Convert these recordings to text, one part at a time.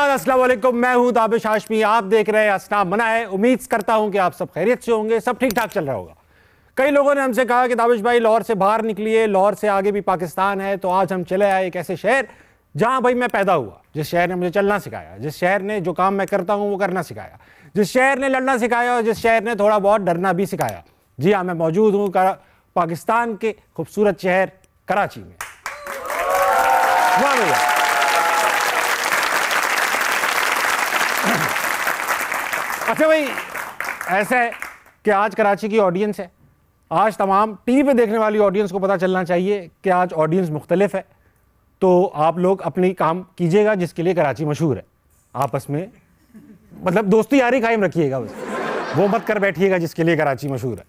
अस्सलाम वालेकुम, मैं हूं ताबिश हाशमी, आप देख रहे हैं असना मना है। उम्मीद करता हूं कि आप सब खैरियत से होंगे, सब ठीक ठाक चल रहा होगा। कई लोगों ने हमसे कहा कि ताबिश भाई लाहौर से बाहर निकलिए, लाहौर से आगे भी पाकिस्तान है। तो आज हम चले आए एक ऐसे शहर जहां भाई मैं पैदा हुआ, जिस शहर ने मुझे चलना सिखाया, जिस शहर ने जो काम मैं करता हूं वो करना सिखाया, जिस शहर ने लड़ना सिखाया और जिस शहर ने थोड़ा बहुत डरना भी सिखाया। जी हाँ, मैं मौजूद हूँ पाकिस्तान के खूबसूरत शहर कराची में। वाह भैया, अच्छा भाई, ऐसा है कि आज कराची की ऑडियंस है। आज तमाम टीवी पे देखने वाली ऑडियंस को पता चलना चाहिए कि आज ऑडियंस मुख्तलिफ है। तो आप लोग अपनी काम कीजिएगा जिसके लिए कराची मशहूर है। आपस में मतलब दोस्ती यारी कायम रखिएगा, बस वो मत कर बैठिएगा जिसके लिए कराची मशहूर है।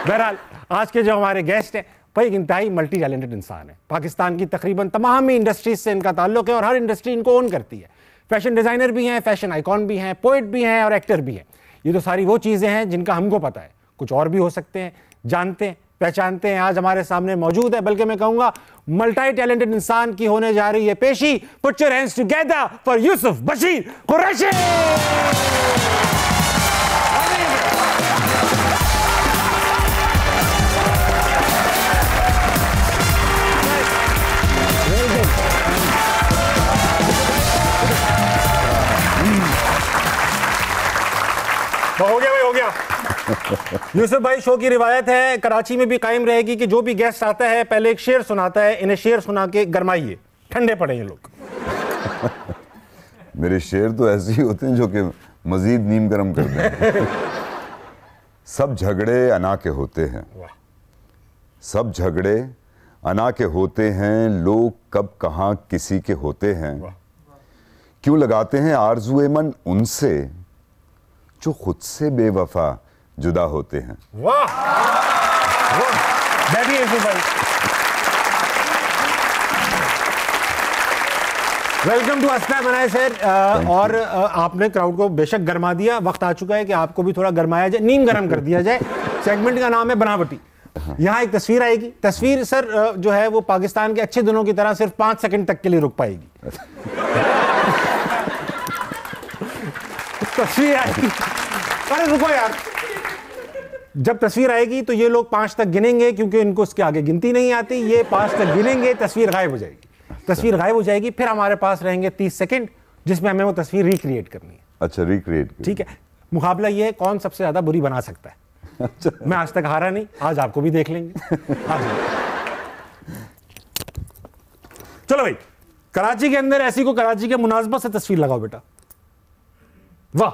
बहरहाल, आज के जो हमारे गेस्ट हैं भाई इंतहाई मल्टी टैलेंटेड इंसान है। पाकिस्तान की तकरीबन तमाम ही इंडस्ट्रीज से इनका ताल्लुक है और हर इंडस्ट्री इनको ओन करती है। फैशन डिज़ाइनर भी हैं, फैशन आइकॉन भी हैं, पोइट भी हैं और एक्टर भी हैं। ये तो सारी वो चीज़ें हैं जिनका हमको पता है, कुछ और भी हो सकते हैं, जानते हैं, पहचानते हैं। आज हमारे सामने मौजूद है, बल्कि मैं कहूँगा मल्टी टैलेंटेड इंसान की होने जा रही है पेशी। Put your hands together for Yusuf Bashir Qureshi. हो गया भाई, हो गया। यूसुफ भाई, शो की रिवायत है, कराची में भी कायम रहेगी कि जो भी गेस्ट आता है पहले एक शेर सुनाता है। इन्हें शेर सुना के गरमाइए, ठंडे पड़े ये लोग। मेरे शेर तो ऐसे ही होते हैं जो कि मजीद नीम गरम कर दें। सब झगड़े अना के होते हैं, सब झगड़े अना के होते हैं, लोग कब कहाँ किसी के होते हैं। क्यों लगाते हैं आरज़ुए मन उनसे जो खुद से बेवफा जुदा होते हैं। वाह, बैठिए यूसुफ भाई। वेलकम टू असना बनाए सर। और आपने क्राउड को बेशक गरमा दिया, वक्त आ चुका है कि आपको भी थोड़ा गरमाया जाए, नीम गरम कर दिया जाए। सेगमेंट का नाम है बनावटी। यहाँ एक तस्वीर आएगी, तस्वीर सर जो है वो पाकिस्तान के अच्छे दिनों की तरह सिर्फ 5 सेकंड तक के लिए रुक पाएगी। तस्वीर आएगी, अरे रुको यार, जब तस्वीर आएगी तो ये लोग 5 तक गिनेंगे, क्योंकि इनको उसके आगे गिनती नहीं आती। ये 5 तक गिनेंगे, तस्वीर गायब हो जाएगी। तस्वीर गायब हो जाएगी, फिर हमारे पास रहेंगे 30 सेकंड जिसमें हमें वो तस्वीर रिक्रिएट करनी है। अच्छा, रिक्रिएट, ठीक है। मुकाबला ये है कौन सबसे ज्यादा बुरी बना सकता है। अच्छा। मैं आज तक हारा नहीं, आज आपको भी देख लेंगे। चलो भाई, कराची के अंदर ऐसी को कराची के मुनासबत से तस्वीर लगाओ बेटा। वाह,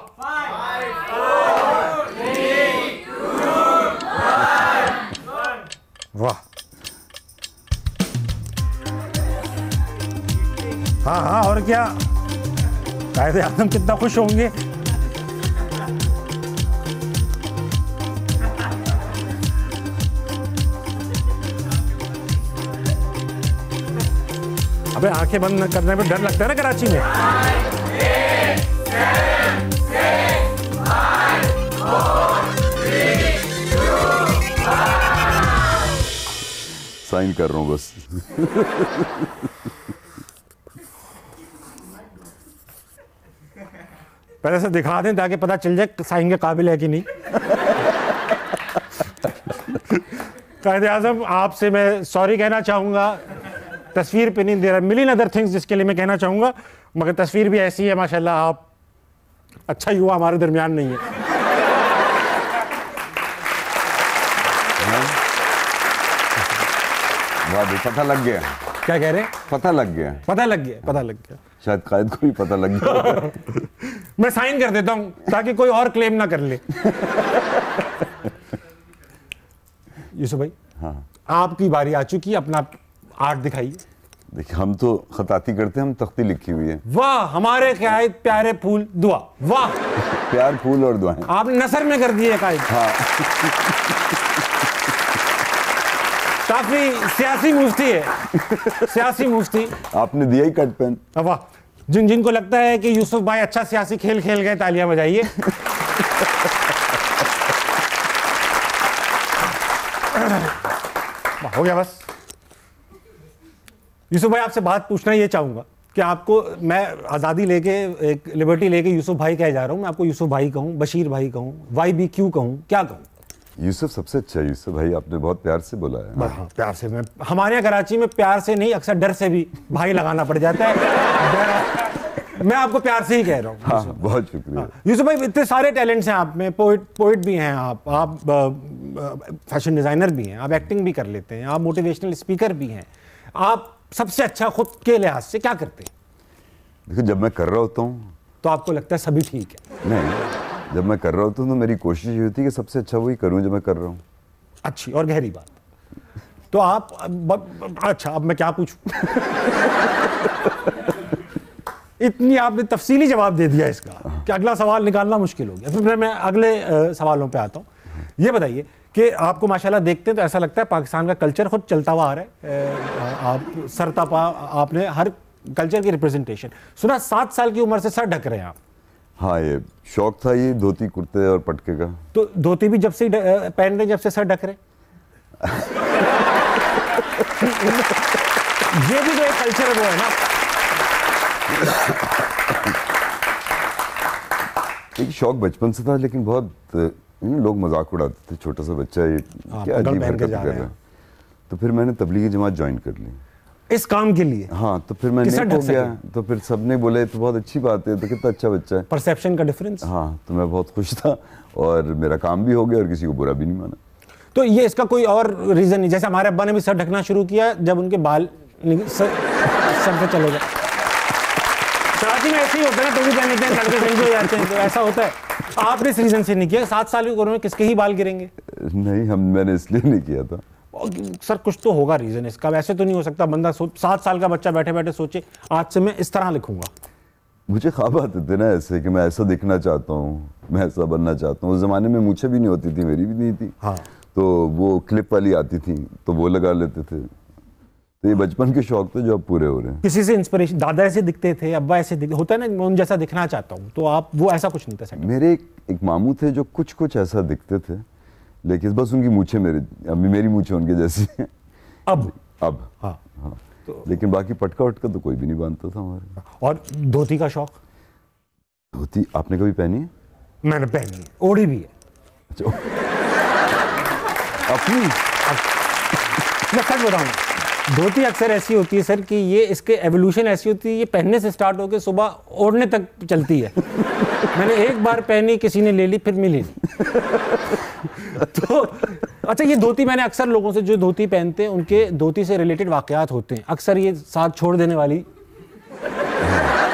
वाह, हाँ हाँ, और क्या, कायदे आज़म कितना खुश होंगे। अबे आंखें बंद करने में डर लगता है ना कराची में। साइन कर रहा हूँ बस। पहले से दिखा दें ताकि पता चल जाए साइन के काबिल है कि नहीं। कायदे आज़म, आपसे मैं सॉरी कहना चाहूँगा, तस्वीर पे नहीं दे रहा, मिलियन अदर थिंग्स जिसके लिए मैं कहना चाहूँगा, मगर तस्वीर भी ऐसी है माशाल्लाह। आप अच्छा युवा हमारे दरमियान नहीं है। पता लग गया। क्या कह रहे हैं? पता लग गया, पता लग गया, पता लग गया। शायद कायद को भी पता लग गया। मैं साइन कर देता हूं ताकि कोई और क्लेम ना कर ले। यूसुफ भाई, हाँ, आपकी बारी आ चुकी, अपना आर्ट दिखाइए। देखिए, हम तो खताती करते हैं, हम तख्ती लिखी हुई है। वाह, हमारे कायद प्यारे फूल दुआ। वाह, प्यार फूल और दुआएं आपने नसर में कर दिए कायद। हाँ। काफी सियासी मुफ्ती है, सियासी मुफ्ती। आपने दिया ही कट पेन। वाह, जिनको लगता है कि यूसुफ भाई अच्छा सियासी खेल खेल गए, तालियां बजाइए। हो गया बस। यूसुफ भाई, आपसे बात पूछना ये चाहूंगा कि आपको मैं आज़ादी लेके एक लिबर्टी लेके यूसुफ भाई कह जा रहा हूँ, मैं आपको यूसुफ भाई कहूँ, बशीर भाई कहूँ, YBQ कहूँ, क्या कहूँ? यूसुफ सबसे अच्छा है। यूसुफ भाई आपने बहुत प्यार से बोला है। हाँ, प्यार से। मैं हमारे यहाँ कराची में प्यार से नहीं, अक्सर डर से भी भाई लगाना पड़ जाता है। मैं आपको प्यार से ही कह रहा हूँ। हाँ, बहुत शुक्रिया। यूसुफ भाई, इतने सारे टैलेंट्स हैं आप में, पोइट भी हैं आप फैशन डिज़ाइनर भी हैं, आप एक्टिंग भी कर लेते हैं, आप मोटिवेशनल स्पीकर भी हैं। आप सबसे अच्छा खुद के लिहाज से क्या करते हैं? देखो, जब मैं कर रहा होता हूँ तो आपको लगता है सभी ठीक है? नहीं, जब मैं कर रहा होता हूँ तो मेरी कोशिश ये होती है कि सबसे अच्छा वही करूँ जो मैं कर रहा हूँ। अच्छी और गहरी बात। तो आप अच्छा, अब मैं क्या पूछूं? इतनी आपने तफसीली जवाब दे दिया इसका कि अगला सवाल निकालना मुश्किल हो गया। फिर मैं अगले सवालों पे आता हूँ। ये बताइए कि आपको माशाल्लाह देखते हैं तो ऐसा लगता है पाकिस्तान का कल्चर खुद चलता हुआ आ रहा है। आप सरतापा, आपने हर कल्चर की रिप्रेजेंटेशन। सुना 7 साल की उम्र से सर ढक रहे हैं आप? हाँ, ये शौक था, ये धोती कुर्ते और पटके का। तो धोती भी जब से पहन रहे, जब से सर ढक रहे? ये भी तो एक कल्चर वो है ना। एक शौक बचपन से था, लेकिन बहुत लोग मजाक उड़ाते थे, छोटा सा बच्चा ये क्या अजीब हरकत कर रहा है। तो फिर मैंने तबलीगी जमात ज्वाइन कर ली इस काम के लिए। हाँ, तो फिर मैं नेक हो गया। तो फिर सबने बोले तो बहुत अच्छी बात है, तो कितना अच्छा बच्चा है। परसेप्शन का डिफरेंस। हाँ, तो मैं बहुत खुश था और मेरा काम भी हो गया और किसी को बुरा भी नहीं माना। तो ये इसका कोई और रीजन नहीं? जैसे हमारे अब्बा ने भी सर ढकना शुरू किया जब उनके बाल सर से चले गए। कराची में ऐसे ही होता है ना, टोपी पहन लेते हैं, लड़के चेंज हो जाते हैं, तो ऐसा होता है। आपने इस रीजन से नहीं किया? 7 साल की उम्र में किसके ही बाल गिरेंगे? नहीं, मैंने इसलिए नहीं किया था। सर कुछ तो होगा रीजन इसका। वैसे तो नहीं हो सकता बंदा 7 साल का बच्चा बैठे बैठे सोचे आज से मैं इस तरह लिखूंगा। मुझे ख्वाब आते थे ना ऐसे कि मैं ऐसा दिखना चाहता हूँ, मैं ऐसा बनना चाहता हूँ। उस जमाने में मूछे भी नहीं होती थी, मेरी भी नहीं थी। हाँ। तो वो क्लिप वाली आती थी तो वो लगा लेते थे। तो ये बचपन के शौक थे जो अब पूरे हो रहे हैं। किसी से इंस्पिरेशन? दादा ऐसे दिखते थे, अब्बा ऐसे होता है ना, मैं उन जैसा दिखना चाहता हूँ, तो आप वो ऐसा कुछ नहीं था? मेरे एक मामू थे जो कुछ ऐसा दिखते थे, लेकिन बस उनकी मूछें मेरी मूछें उनके जैसी हैं अब। हाँ। तो लेकिन बाकी पटका वटका तो कोई भी नहीं बांधता था हमारे। और धोती का शौक? धोती आपने कभी पहनी है? मैंने पहनी है, ओढ़ी भी है। अच्छा, अपनी? मैं सच बताऊं, धोती अक्सर ऐसी होती है सर कि ये इसके एवोल्यूशन ऐसी होती है, ये पहनने से स्टार्ट होकर सुबह ओढ़ने तक चलती है। मैंने एक बार पहनी, किसी ने ले ली, फिर मिली नहीं। तो अच्छा, ये धोती मैंने अक्सर लोगों से जो धोती पहनते हैं उनके धोती से रिलेटेड वाकयात होते हैं। अक्सर ये साथ छोड़ देने वाली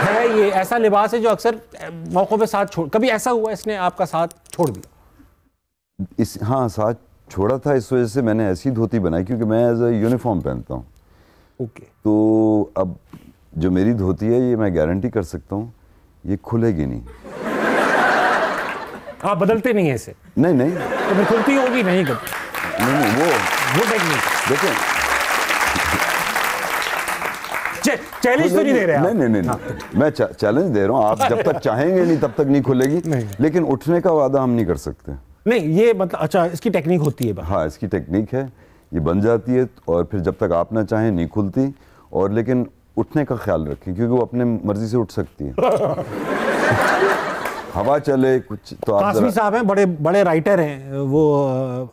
है, ये ऐसा लिबास है जो अक्सर मौकों पे साथ छोड़। कभी ऐसा हुआ इसने आपका साथ छोड़ दिया? हाँ, साथ छोड़ा था। इस वजह से मैंने ऐसी धोती बनाई क्योंकि मैं एज अ यूनिफॉर्म पहनता हूँ। ओके। तो अब जो मेरी धोती है ये मैं गारंटी कर सकता हूँ ये खुलेगी नहीं। आप बदलते नहीं है इसे? नहीं तो मैं खुलती होगी नहीं कभी? नहीं, वो टेक्निक देखें, चैलेंज तो नहीं दे रहे आप? नहीं, मैं चैलेंज दे रहा हूँ। आप जब तक चाहेंगे नहीं तब तक नहीं खुलेगी। लेकिन उठने का वादा हम नहीं कर सकते। नहीं, ये मतलब अच्छा, इसकी टेक्निक होती है? हाँ, इसकी टेक्निक है, ये बन जाती है और फिर जब तक आप ना चाहें नहीं खुलती। और लेकिन उठने का ख्याल रखें क्योंकि वो अपने मर्जी से उठ सकती है। हवा चले कुछ तो आप कासमी साहब हैं, बड़े बड़े राइटर हैं वो,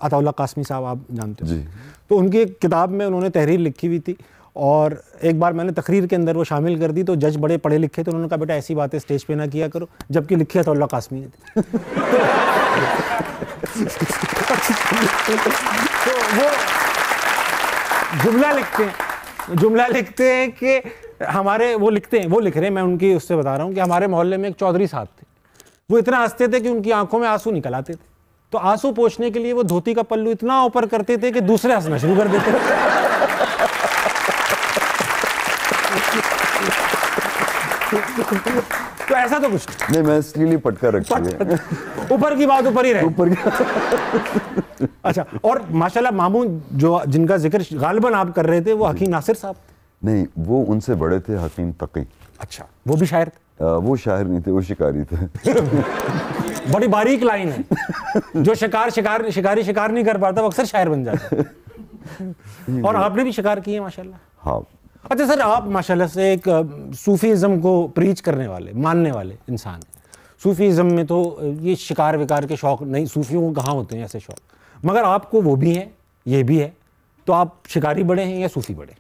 अताउल्लाह कासमी साहब, आप जानते हैं? जी। तो उनकी किताब में उन्होंने तहरीर लिखी हुई थी और एक बार मैंने तकरीर के अंदर वो शामिल कर दी। तो जज बड़े पढ़े लिखे थे, उन्होंने कहा बेटा ऐसी बातें स्टेज पे ना किया करो, जबकि लिखी अताउल्लाह कासमी ने थी। तो वो जुमला लिखते हैं कि हमारे, वो लिख रहे हैं, मैं उनकी उससे बता रहा हूँ कि हमारे मोहल्ले में एक चौधरी साहब थे, वो इतना हंसते थे कि उनकी आंखों में आंसू निकल आते थे। तो आंसू पोंछने के लिए वो धोती का पल्लू इतना ऊपर करते थे कि दूसरे हंसना शुरू कर देते थे। तो ऐसा तो कुछ नहीं, मैं इसके लिए पटका रखी है। ऊपर की बात ऊपर ही रहे। ऊपर की। अच्छा, और माशाल्लाह मामू जो जिनका जिक्र गालिबन आप कर रहे थे वो हकीम नासिर साहब? नहीं, वो उनसे बड़े थे, हकीम तकी। अच्छा, वो भी शायर थे? वो शायर नहीं थे, वो शिकारी थे। बड़ी बारीक लाइन है, जो शिकारी शिकार नहीं कर पाता वो अक्सर शायर बन जाता है। और आपने भी शिकार किए माशाल्लाह। हाँ, अच्छा सर, आप माशाल्लाह से एक सूफीज़म को प्रीच करने वाले, मानने वाले इंसान हैं। सूफीज़म में तो ये शिकार विकार के शौक़ नहीं, सूफियों को कहाँ होते हैं ऐसे शौक़, मगर आपको वो भी है, ये भी है, तो आप शिकारी बड़े हैं या सूफी बड़े?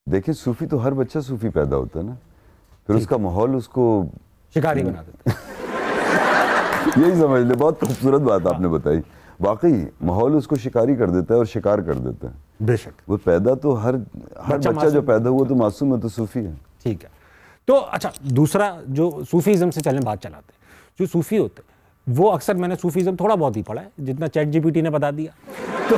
देखिए, सूफी तो हर बच्चा सूफी पैदा होता है ना, फिर उसका माहौल उसको शिकारी बना देता है। यही समझ ले, बहुत खूबसूरत बात आपने बताई। वाकई माहौल उसको शिकारी कर देता है और शिकार कर देता है। बेशक। वो पैदा तो हर बच्चा जो पैदा हुआ तो मासूम है, तो सूफी है। ठीक है। तो अच्छा, दूसरा जो सूफीज़म से चलें बात चलाते हैं, जो सूफी होते हैं वो अक्सर, मैंने सूफीज़म थोड़ा बहुत ही पढ़ा है, जितना चैट जीपीटी ने बता दिया, तो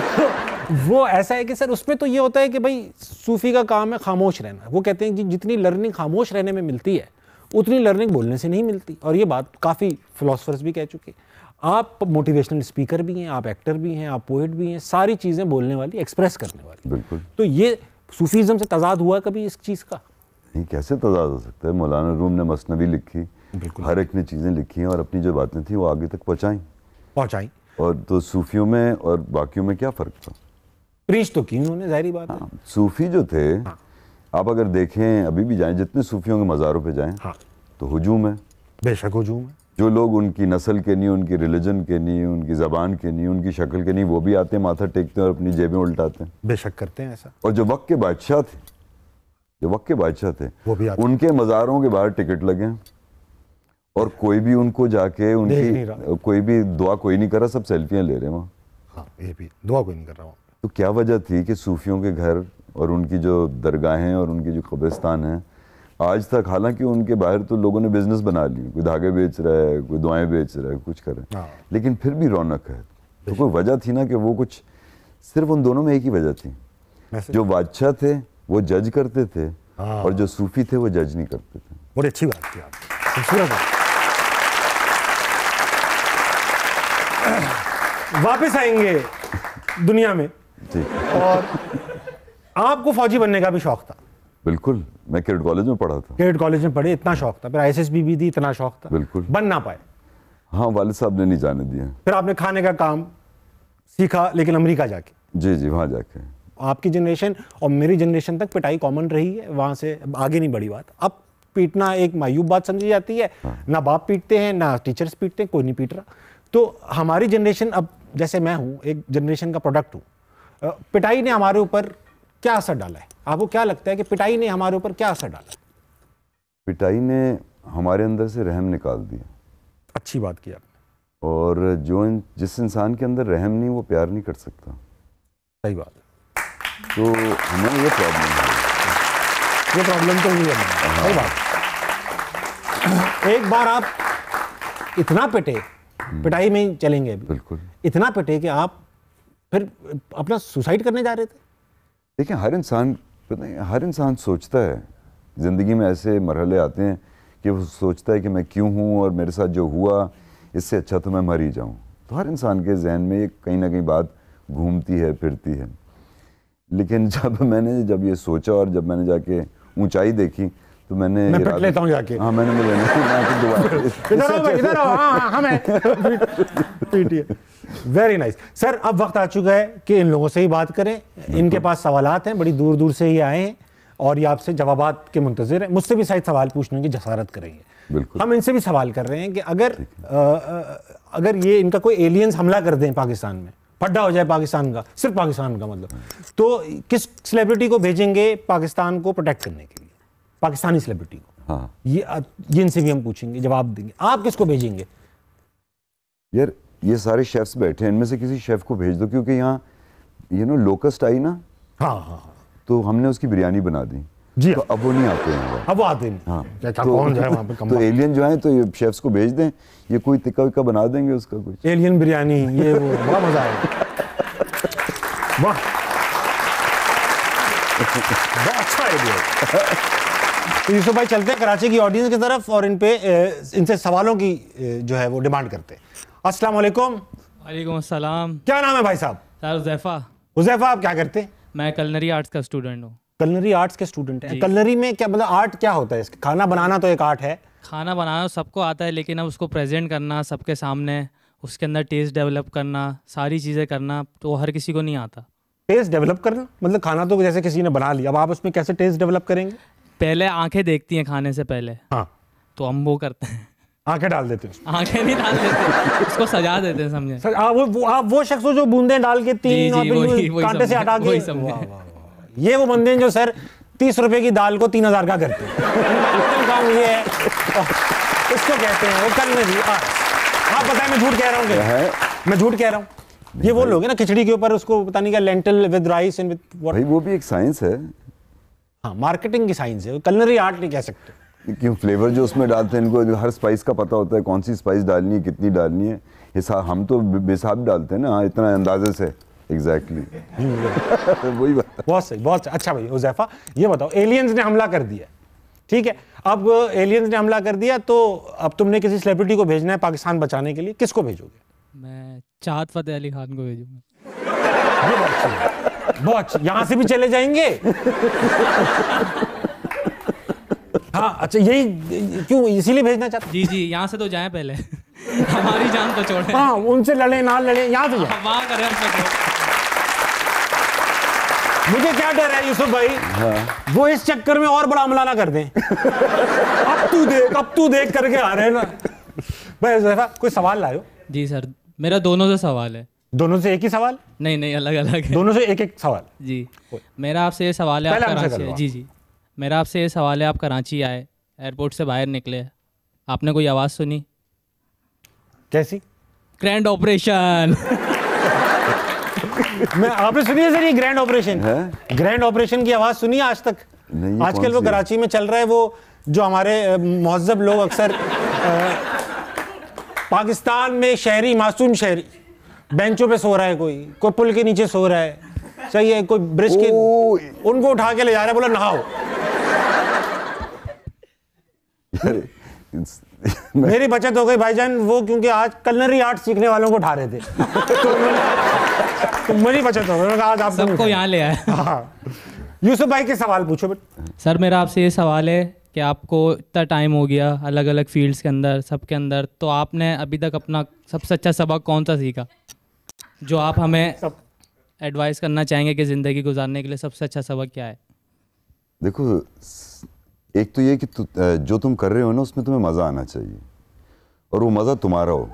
वो ऐसा है कि सर उसमें तो ये होता है कि भाई सूफी का काम है खामोश रहना। वो कहते हैं कि जितनी लर्निंग खामोश रहने में मिलती है उतनी लर्निंग बोलने से नहीं मिलती, और ये बात काफ़ी फिलोसफर्स भी कह चुके हैं। आप मोटिवेशनल स्पीकर भी हैं, आप एक्टर भी हैं, आप पोएट भी हैं, सारी चीज़ें बोलने वाली, एक्सप्रेस करने वाली। बिल्कुल। तो ये सूफीज़म से तजाद हुआ कभी इस चीज़ का? नहीं, कैसे तजाद हो सकता है? मौलाना रूम ने मसनवी लिखी, हर एक ने चीज़ें लिखी हैं और अपनी जो बातें थी वो आगे तक पहुँचाई। और तो सूफियों में और बाकियों में क्या फ़र्क था? प्रीच तो की उन्होंने, ज़ाहिर बात है। हाँ, सूफी जो थे, आप अगर देखें अभी भी जाएं, जितने सूफियों के मज़ारों पे जाएं, तो हुजूम है। बेशक हुजूम है। जो लोग उनकी नस्ल के नहीं, उनकी रिलीजन के नहीं, उनकी ज़बान के नहीं, उनकी शक्ल के नहीं, वो भी आते हैं, माथा टेकते हैं और अपनी जेबें उल्टाते हैं। बेशक करते हैं ऐसा। और जो वक्त के बादशाह थे, वो भी आते हैं। उनके मज़ारों के बाहर टिकट लगे हैं और कोई भी उनको जाके उनकी कोई भी दुआ कोई नहीं कर रहा, सब सेल्फियाँ ले रहे हैं वहाँ। हाँ, ये भी दुआ कोई नहीं कर रहा हूँ। तो क्या वजह थी कि सूफियों के घर और उनकी जो दरगाहें और उनकी जो कब्रिस्तान हैं, आज तक, हालांकि उनके बाहर तो लोगों ने बिजनेस बना लिए, कोई धागे बेच रहा है, कोई दुआएं बेच रहा है, कुछ कर रहा है, लेकिन फिर भी रौनक है। तो कोई वजह थी ना कि वो कुछ, सिर्फ उन दोनों में एक ही वजह थी, जो बादशाह थे वो जज करते थे और जो सूफी थे वो जज नहीं करते थे। बड़ी अच्छी बात की आपने, खूबसूरत बात। वापस आएंगे दुनिया में जी। और आपको फौजी बनने का भी शौक था? बिल्कुल, मैं कैडेट कॉलेज में पढ़ा था। कैडेट कॉलेज में पढ़े, इतना शौक था, फिर आईएसएसबी भी दी, इतना शौक था, बिल्कुल बन ना पाए? हाँ, वालिद साहब ने नहीं जाने दिया। फिर आपने खाने का काम सीखा, लेकिन अमेरिका जाके? जी, वहाँ जाके। आपकी जनरेशन और मेरी जनरेशन तक पिटाई कॉमन रही है, वहाँ से आगे नहीं बढ़ी बात। अब पीटना एक मायूब बात समझी जाती है। ना बाप पीटते हैं, ना टीचर्स पीटते हैं, कोई नहीं पीट रहा। तो हमारी जनरेशन, अब जैसे मैं हूँ, एक जनरेशन का प्रोडक्ट हूँ, पिटाई ने हमारे ऊपर क्या असर डाला है? आपको क्या लगता है कि पिटाई ने हमारे ऊपर क्या असर डाला है? पिटाई ने हमारे अंदर से रहम निकाल दिया। अच्छी बात की आपने। और जिस इंसान के अंदर रहम नहीं, वो प्यार नहीं कर सकता। सही बात है। तो हमें ये प्रॉब्लम है, ये प्रॉब्लम तो हुई है। सही बात। एक बार आप इतना पिटे, पिटाई में ही चलेंगे अभी, बिल्कुल इतना पिटे कि आप फिर अपना सुसाइड करने जा रहे थे। देखिए, हर इंसान सोचता है, ज़िंदगी में ऐसे मरहले आते हैं कि वो सोचता है कि मैं क्यों हूँ और मेरे साथ जो हुआ इससे अच्छा तो मैं मर ही जाऊँ। तो हर इंसान के जहन में कहीं ना कहीं बात घूमती है, फिरती है। लेकिन जब ये सोचा और जब मैंने जाके ऊंचाई देखी, तो मैं पिट लेता हूँ जाके। हाँ, मैंने इधर आओ, हाँ, हमें पीटिए। वेरी नाइस सर, अब वक्त आ चुका है कि इन लोगों से ही बात करें। इनके पास सवालात हैं, बड़ी दूर दूर से ही आए हैं और ये आपसे जवाबात के मुंतज़िर हैं। मुझसे भी शायद सवाल पूछने की जसारत करेंगे। हम इनसे भी सवाल कर रहे हैं कि अगर ये इनका कोई एलियंस हमला कर दें पाकिस्तान में, फड्डा हो जाए पाकिस्तान का, सिर्फ पाकिस्तान का मतलब, तो किस सेलिब्रिटी को भेजेंगे पाकिस्तान को प्रोटेक्ट करने के लिए? पाकिस्तानी सेलिब्रिटी को। हाँ, ये इनसे भी हम पूछेंगे, जवाब देंगे। आप किसको भेजेंगे? यार, ये सारे शेफ्स बैठे हैं, इनमें से किसी शेफ को भेज दो, क्योंकि यहाँ लोकस्ट आई ना। हाँ, तो हमने उसकी बिरयानी बना दी जी। तो अब वो नहीं आते हैं, अब वो आते नहीं। हाँ, कौन जाए वहाँ पे? तो एलियन जो है, तो ये शेफ्स को भेज दें, ये कोई तिक्का विक्का बना देंगे उसका, कुछ एलियन बिरयानी, ये वो, बड़ा मजा आएगा। वाह, बहुत अच्छा आइडिया। तो यूसुफ भाई, चलते हैं कराची की ऑडियंस की तरफ और इनसे सवालों की जो है वो डिमांड करते हैं। अस्सलाम वालेकुम। वालेकुम अस्सलाम। क्या नाम है भाई साहब? हुज़ैफा। हुज़ैफा, आप क्या करते हैं? मैं कलनरी आर्ट्स का स्टूडेंट हूँ। कलनरी आर्ट्स के स्टूडेंट हैं? कलनरी में क्या मतलब, आर्ट क्या होता है? खाना बनाना तो एक आर्ट है। खाना बनाना सबको आता है, लेकिन अब उसको प्रेजेंट करना सबके सामने, उसके अंदर टेस्ट डेवलप करना, सारी चीज़ें करना, तो हर किसी को नहीं आता। टेस्ट डेवलप करना, मतलब खाना तो जैसे किसी ने बना लिया, अब आप उसमें कैसे टेस्ट डेवलप करेंगे? पहले आंखें देखती हैं खाने से पहले, हाँ, तो हम वो करते हैं। आंखें डाल देते हैं उसमें। आंखें नहीं डाल देते, उसको सजा देते हैं, समझे? सर आप वो शख्स हो जो बूंदें डाल के तीन और फिर कांटे से हटा के, वही समझे। वाह, वाह, वाह। ये वो बंदे हैं जो सर 30 रुपए की दाल को 3000 का करते हैं। काम ये है, इसको कहते हैं वो कल में भी। आप बताएं मैं झूठ कह रहा हूँ क्या? मैं झूठ कह रहा हूँ? ये वो लोग हैं ना खिचड़ी के ऊपर उसको पता नहीं क्या lentil with rice and with what. भाई वो भी एक साइंस है। हाँ, मार्केटिंग की साइंस है, कलनरी आर्ट नहीं कह सकते। क्यों फ्लेवर जो उसमें डालते हैं, इनको हर स्पाइस का पता होता है, कौन सी स्पाइस डालनी है, कितनी डालनी है। हिसाब हम तो बेहिसाब डालते हैं ना, इतना अंदाजे से। एग्जैक्टली वही बात। बहुत सही, बहुत सही। अच्छा भाई हुज़ैफा, ये बताओ, एलियंस ने हमला कर दिया, ठीक है, अब एलियंस ने हमला कर दिया तो अब तुमने किसी सेलिब्रिटी को भेजना है पाकिस्तान बचाने के लिए, किसको भेजोगे? मैं चाहत फतेह अली खान को भेजूंगा। ये बहुत अच्छी, यहाँ से भी चले जाएंगे। हाँ अच्छा, यही क्यों इसीलिए भेजना चाहते? जी जी, यहाँ से तो जाएं पहले। हमारी जान तो छोड़े। हाँ, उनसे लड़े ना लड़े, यहाँ से जाए। वहाँ करें हमसे। मुझे क्या डर है यूसुफ भाई, हाँ। वो इस चक्कर में और बड़ा हमला ना कर दें। अब तू देख करके आ रहे हैं ना भाई। हुज़ैफा, कोई सवाल लायो? जी सर, मेरा दोनों से सवाल है। दोनों से एक ही सवाल? नहीं, अलग अलग है। दोनों से एक एक सवाल? जी। मेरा आपसे ये सवाल है, आप कराची, जी, मेरा आपसे ये सवाल है, आप कराची आए, एयरपोर्ट से बाहर निकले, आपने कोई आवाज़ सुनी? कैसी? Grand operation. आपने सुनी है सर ये ग्रैंड ऑपरेशन? ग्रैंड ऑपरेशन की आवाज़ सुनी है आज तक? आजकल वो कराची में चल रहा है, वो जो हमारे मुहज़्ज़ब लोग अक्सर पाकिस्तान में शहरी, मासूम शहरी बेंचों पे सो रहा है, कोई पुल के नीचे सो रहा है, सही है, कोई ब्रिज के, उनको उठा के ले जा रहा है, बोला नहाओ। मेरी बचत हो गई भाईजान, वो क्योंकि आज कलनरी आर्ट सीखने वालों को उठा रहे थे। तो मेरी बचत हो गई, आज आप सबको यहाँ ले आए। हाँ, यूसुफ भाई के सवाल पूछो बेटा। सर मेरा आपसे ये सवाल है कि आपको इतना टाइम हो गया अलग अलग फील्ड्स के अंदर, सबके अंदर, तो आपने अभी तक अपना सबसे अच्छा सबक कौन सा सीखा जो आप हमें एडवाइस करना चाहेंगे कि ज़िंदगी गुजारने के लिए सबसे अच्छा सबक क्या है? देखो, एक तो ये कि जो तुम कर रहे हो ना उसमें तुम्हें मज़ा आना चाहिए और वो मज़ा तुम्हारा हो।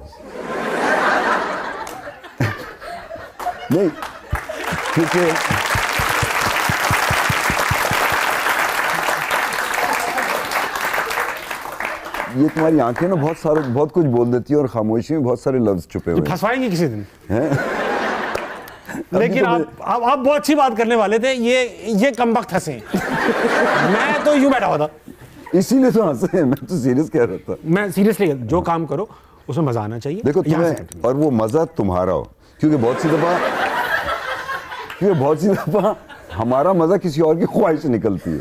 नहीं, क्योंकि ये तुम्हारी आंखें ना बहुत कुछ बोल देती है और खामोशी में बहुत सारे लफ्ज छुपे हुए हैं। फंसवाएंगे किसी दिन। लेकिन आप बहुत अच्छी बात करने वाले थे, ये कमबख्त हंसे। मैं तो यूं बैठा हुआ था, इसीलिए तो हंसे। मैं तो सीरियस कह रहा था। मैं सीरियसली, जो काम करो उसमें मजा आना चाहिए। देखो तुम्हें, और वो मजा तुम्हारा हो, क्योंकि बहुत सी दफा हमारा मजा किसी और की ख्वाहिश से निकलती है।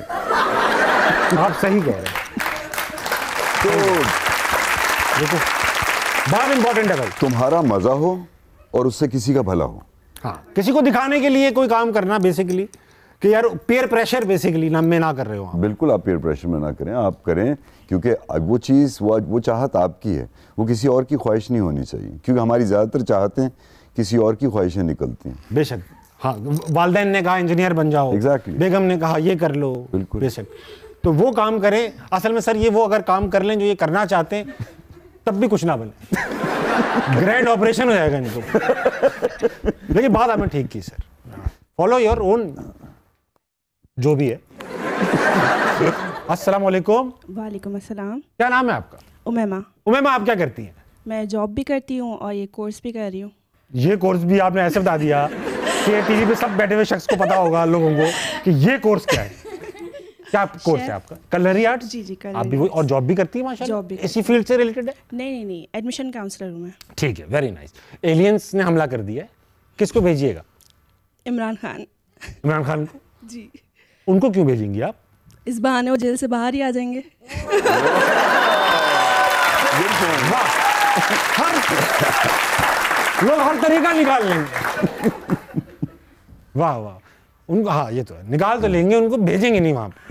आप सही कह रहे हैं। तो देखो, बहुत इंपॉर्टेंट है भाई, तुम्हारा मजा हो और उससे किसी का भला हो। हाँ, किसी को दिखाने के लिए कोई काम करना बेसिकली, कि यार पेयर प्रेशर बेसिकली में ना कर रहे हो आप। बिल्कुल, आप पेयर प्रेशर में ना करें, आप करें क्योंकि वो चीज़, वो चाहत आपकी है, वो किसी और की ख्वाहिश नहीं होनी चाहिए, क्योंकि हमारी ज़्यादातर चाहतें किसी और की ख्वाहिशें निकलती हैं। बेशक, हाँ, वालिदैन ने कहा इंजीनियर बन जाओ, एग्जैक्टली, बेगम ने कहा ये कर लो, बिल्कुल, बेशक, तो वो काम करें। असल में सर ये वो अगर काम कर लें जो ये करना चाहते हैं, तब भी कुछ ना बने। ग्रैंड ऑपरेशन हो जाएगा इनको। लेकिन बात आपने ठीक की सर, फॉलो योर ओन जो भी है। अस्सलाम वालेकुम। वालेकुम अस्सलाम। क्या नाम है आपका? उमैमा। उमैमा, आप क्या करती हैं? मैं जॉब भी करती हूँ और ये कोर्स भी कर रही हूँ। ये कोर्स भी आपने ऐसे बता दिया कि टीवी पे सब बैठे हुए शख्स को पता होगा लोगों को कि ये कोर्स क्या है। क्या कोर्स है आपका? Culinary art? जी जी, आप भी और जॉब भी करती है माशाल्लाह? जॉब भी इसी फील्ड से रिलेटेड है? नहीं, एडमिशन काउंसलर हूँ मैं। ठीक है, वेरी नाइस। एलियंस ने हमला कर दिया है, किसको भेजिएगा? इमरान खान। इमरान खान को? जी। उनको क्यों भेजेंगी आप? इस बहाने वो जेल से बाहर ही आ जाएंगे। लोग हर तरीका निकाल लेंगे। वाह वाह, उनको, हाँ ये तो है, निकाल तो लेंगे, उनको भेजेंगे नहीं वहां पे।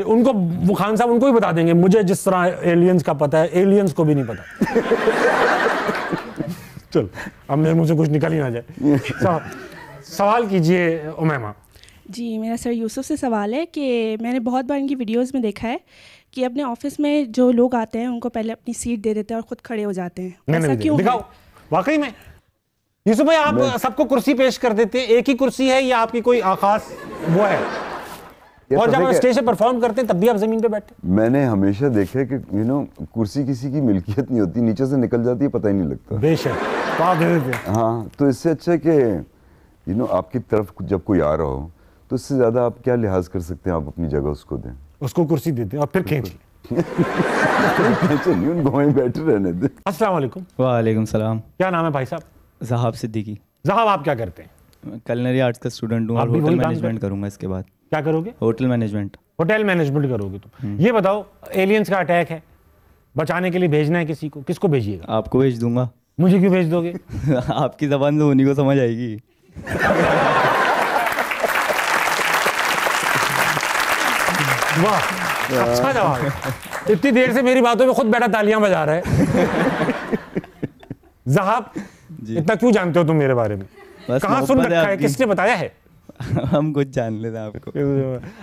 उनको, वो खान साहब उनको भी बता देंगे, मुझे जिस तरह एलियंस का पता है, एलियंस को भी नहीं पता। चलो, अब मेरे मुंह से कुछ निकल ही ना जाए। सवाल कीजिए उमैमा। जी, मेरा सर यूसुफ से सवाल है कि मैंने बहुत बार इनकी वीडियोस में देखा है कि अपने ऑफिस में जो लोग आते हैं उनको पहले अपनी सीट दे देते हैं और खुद खड़े हो जाते हैं। ऐसा क्यों है? दिखाओ वाकई में यूसुफ भाई आप सबको कुर्सी पेश कर देते हैं, एक ही कुर्सी है या आपकी कोई खास वो है? और जब आप स्टेज पे परफॉर्म करते हैं तब भी आप जमीन पे बैठे? मैंने हमेशा देखा है कि कुर्सी किसी की मिल्कियत नहीं होती, नीचे से निकल जाती है, पता ही नहीं लगता। बेशक तो आप दे देते हैं। हाँ, तो इससे अच्छा है कि आपकी तरफ जब कोई आ रहा हो तो इससे ज्यादा आप क्या लिहाज कर सकते हैं, आप अपनी जगह उसको दें, उसको कुर्सी देते हैं और फिर खींच नहीं, उनको वहीं बैठे रहने दें। अस्सलाम वालेकुम। वालेकुम सलाम। क्या नाम है भाई साहब? जहाब सिद्दीकी। जहाब आप क्या करते हैं? कलनरी आर्ट्स का स्टूडेंट हूँ आप और भी होटल वही काम मैनेजमेंट करूँगा इसके बाद। क्या करोगे? Hotel management. होटल मैनेजमेंट करोगे तुम। ये बताओ, एलियंस का अटैक है, बचाने के लिए भेजना है किसी को, किसको भेजिएगा? आपको भेज दूंगा। मुझे क्यों भेज दोगे? आपकी ज़बान से उन्हीं को समझ आएगी। वाह, अच्छा जवाब है। इतनी देर से मेरी बातों में खुद बैठा तालियां बजा रहा है। जहाब, इतना क्यों जानते हो तुम मेरे बारे में? कहाँ सुन रखा है, किसने बताया है? हम कुछ जान लेते हैं आपको।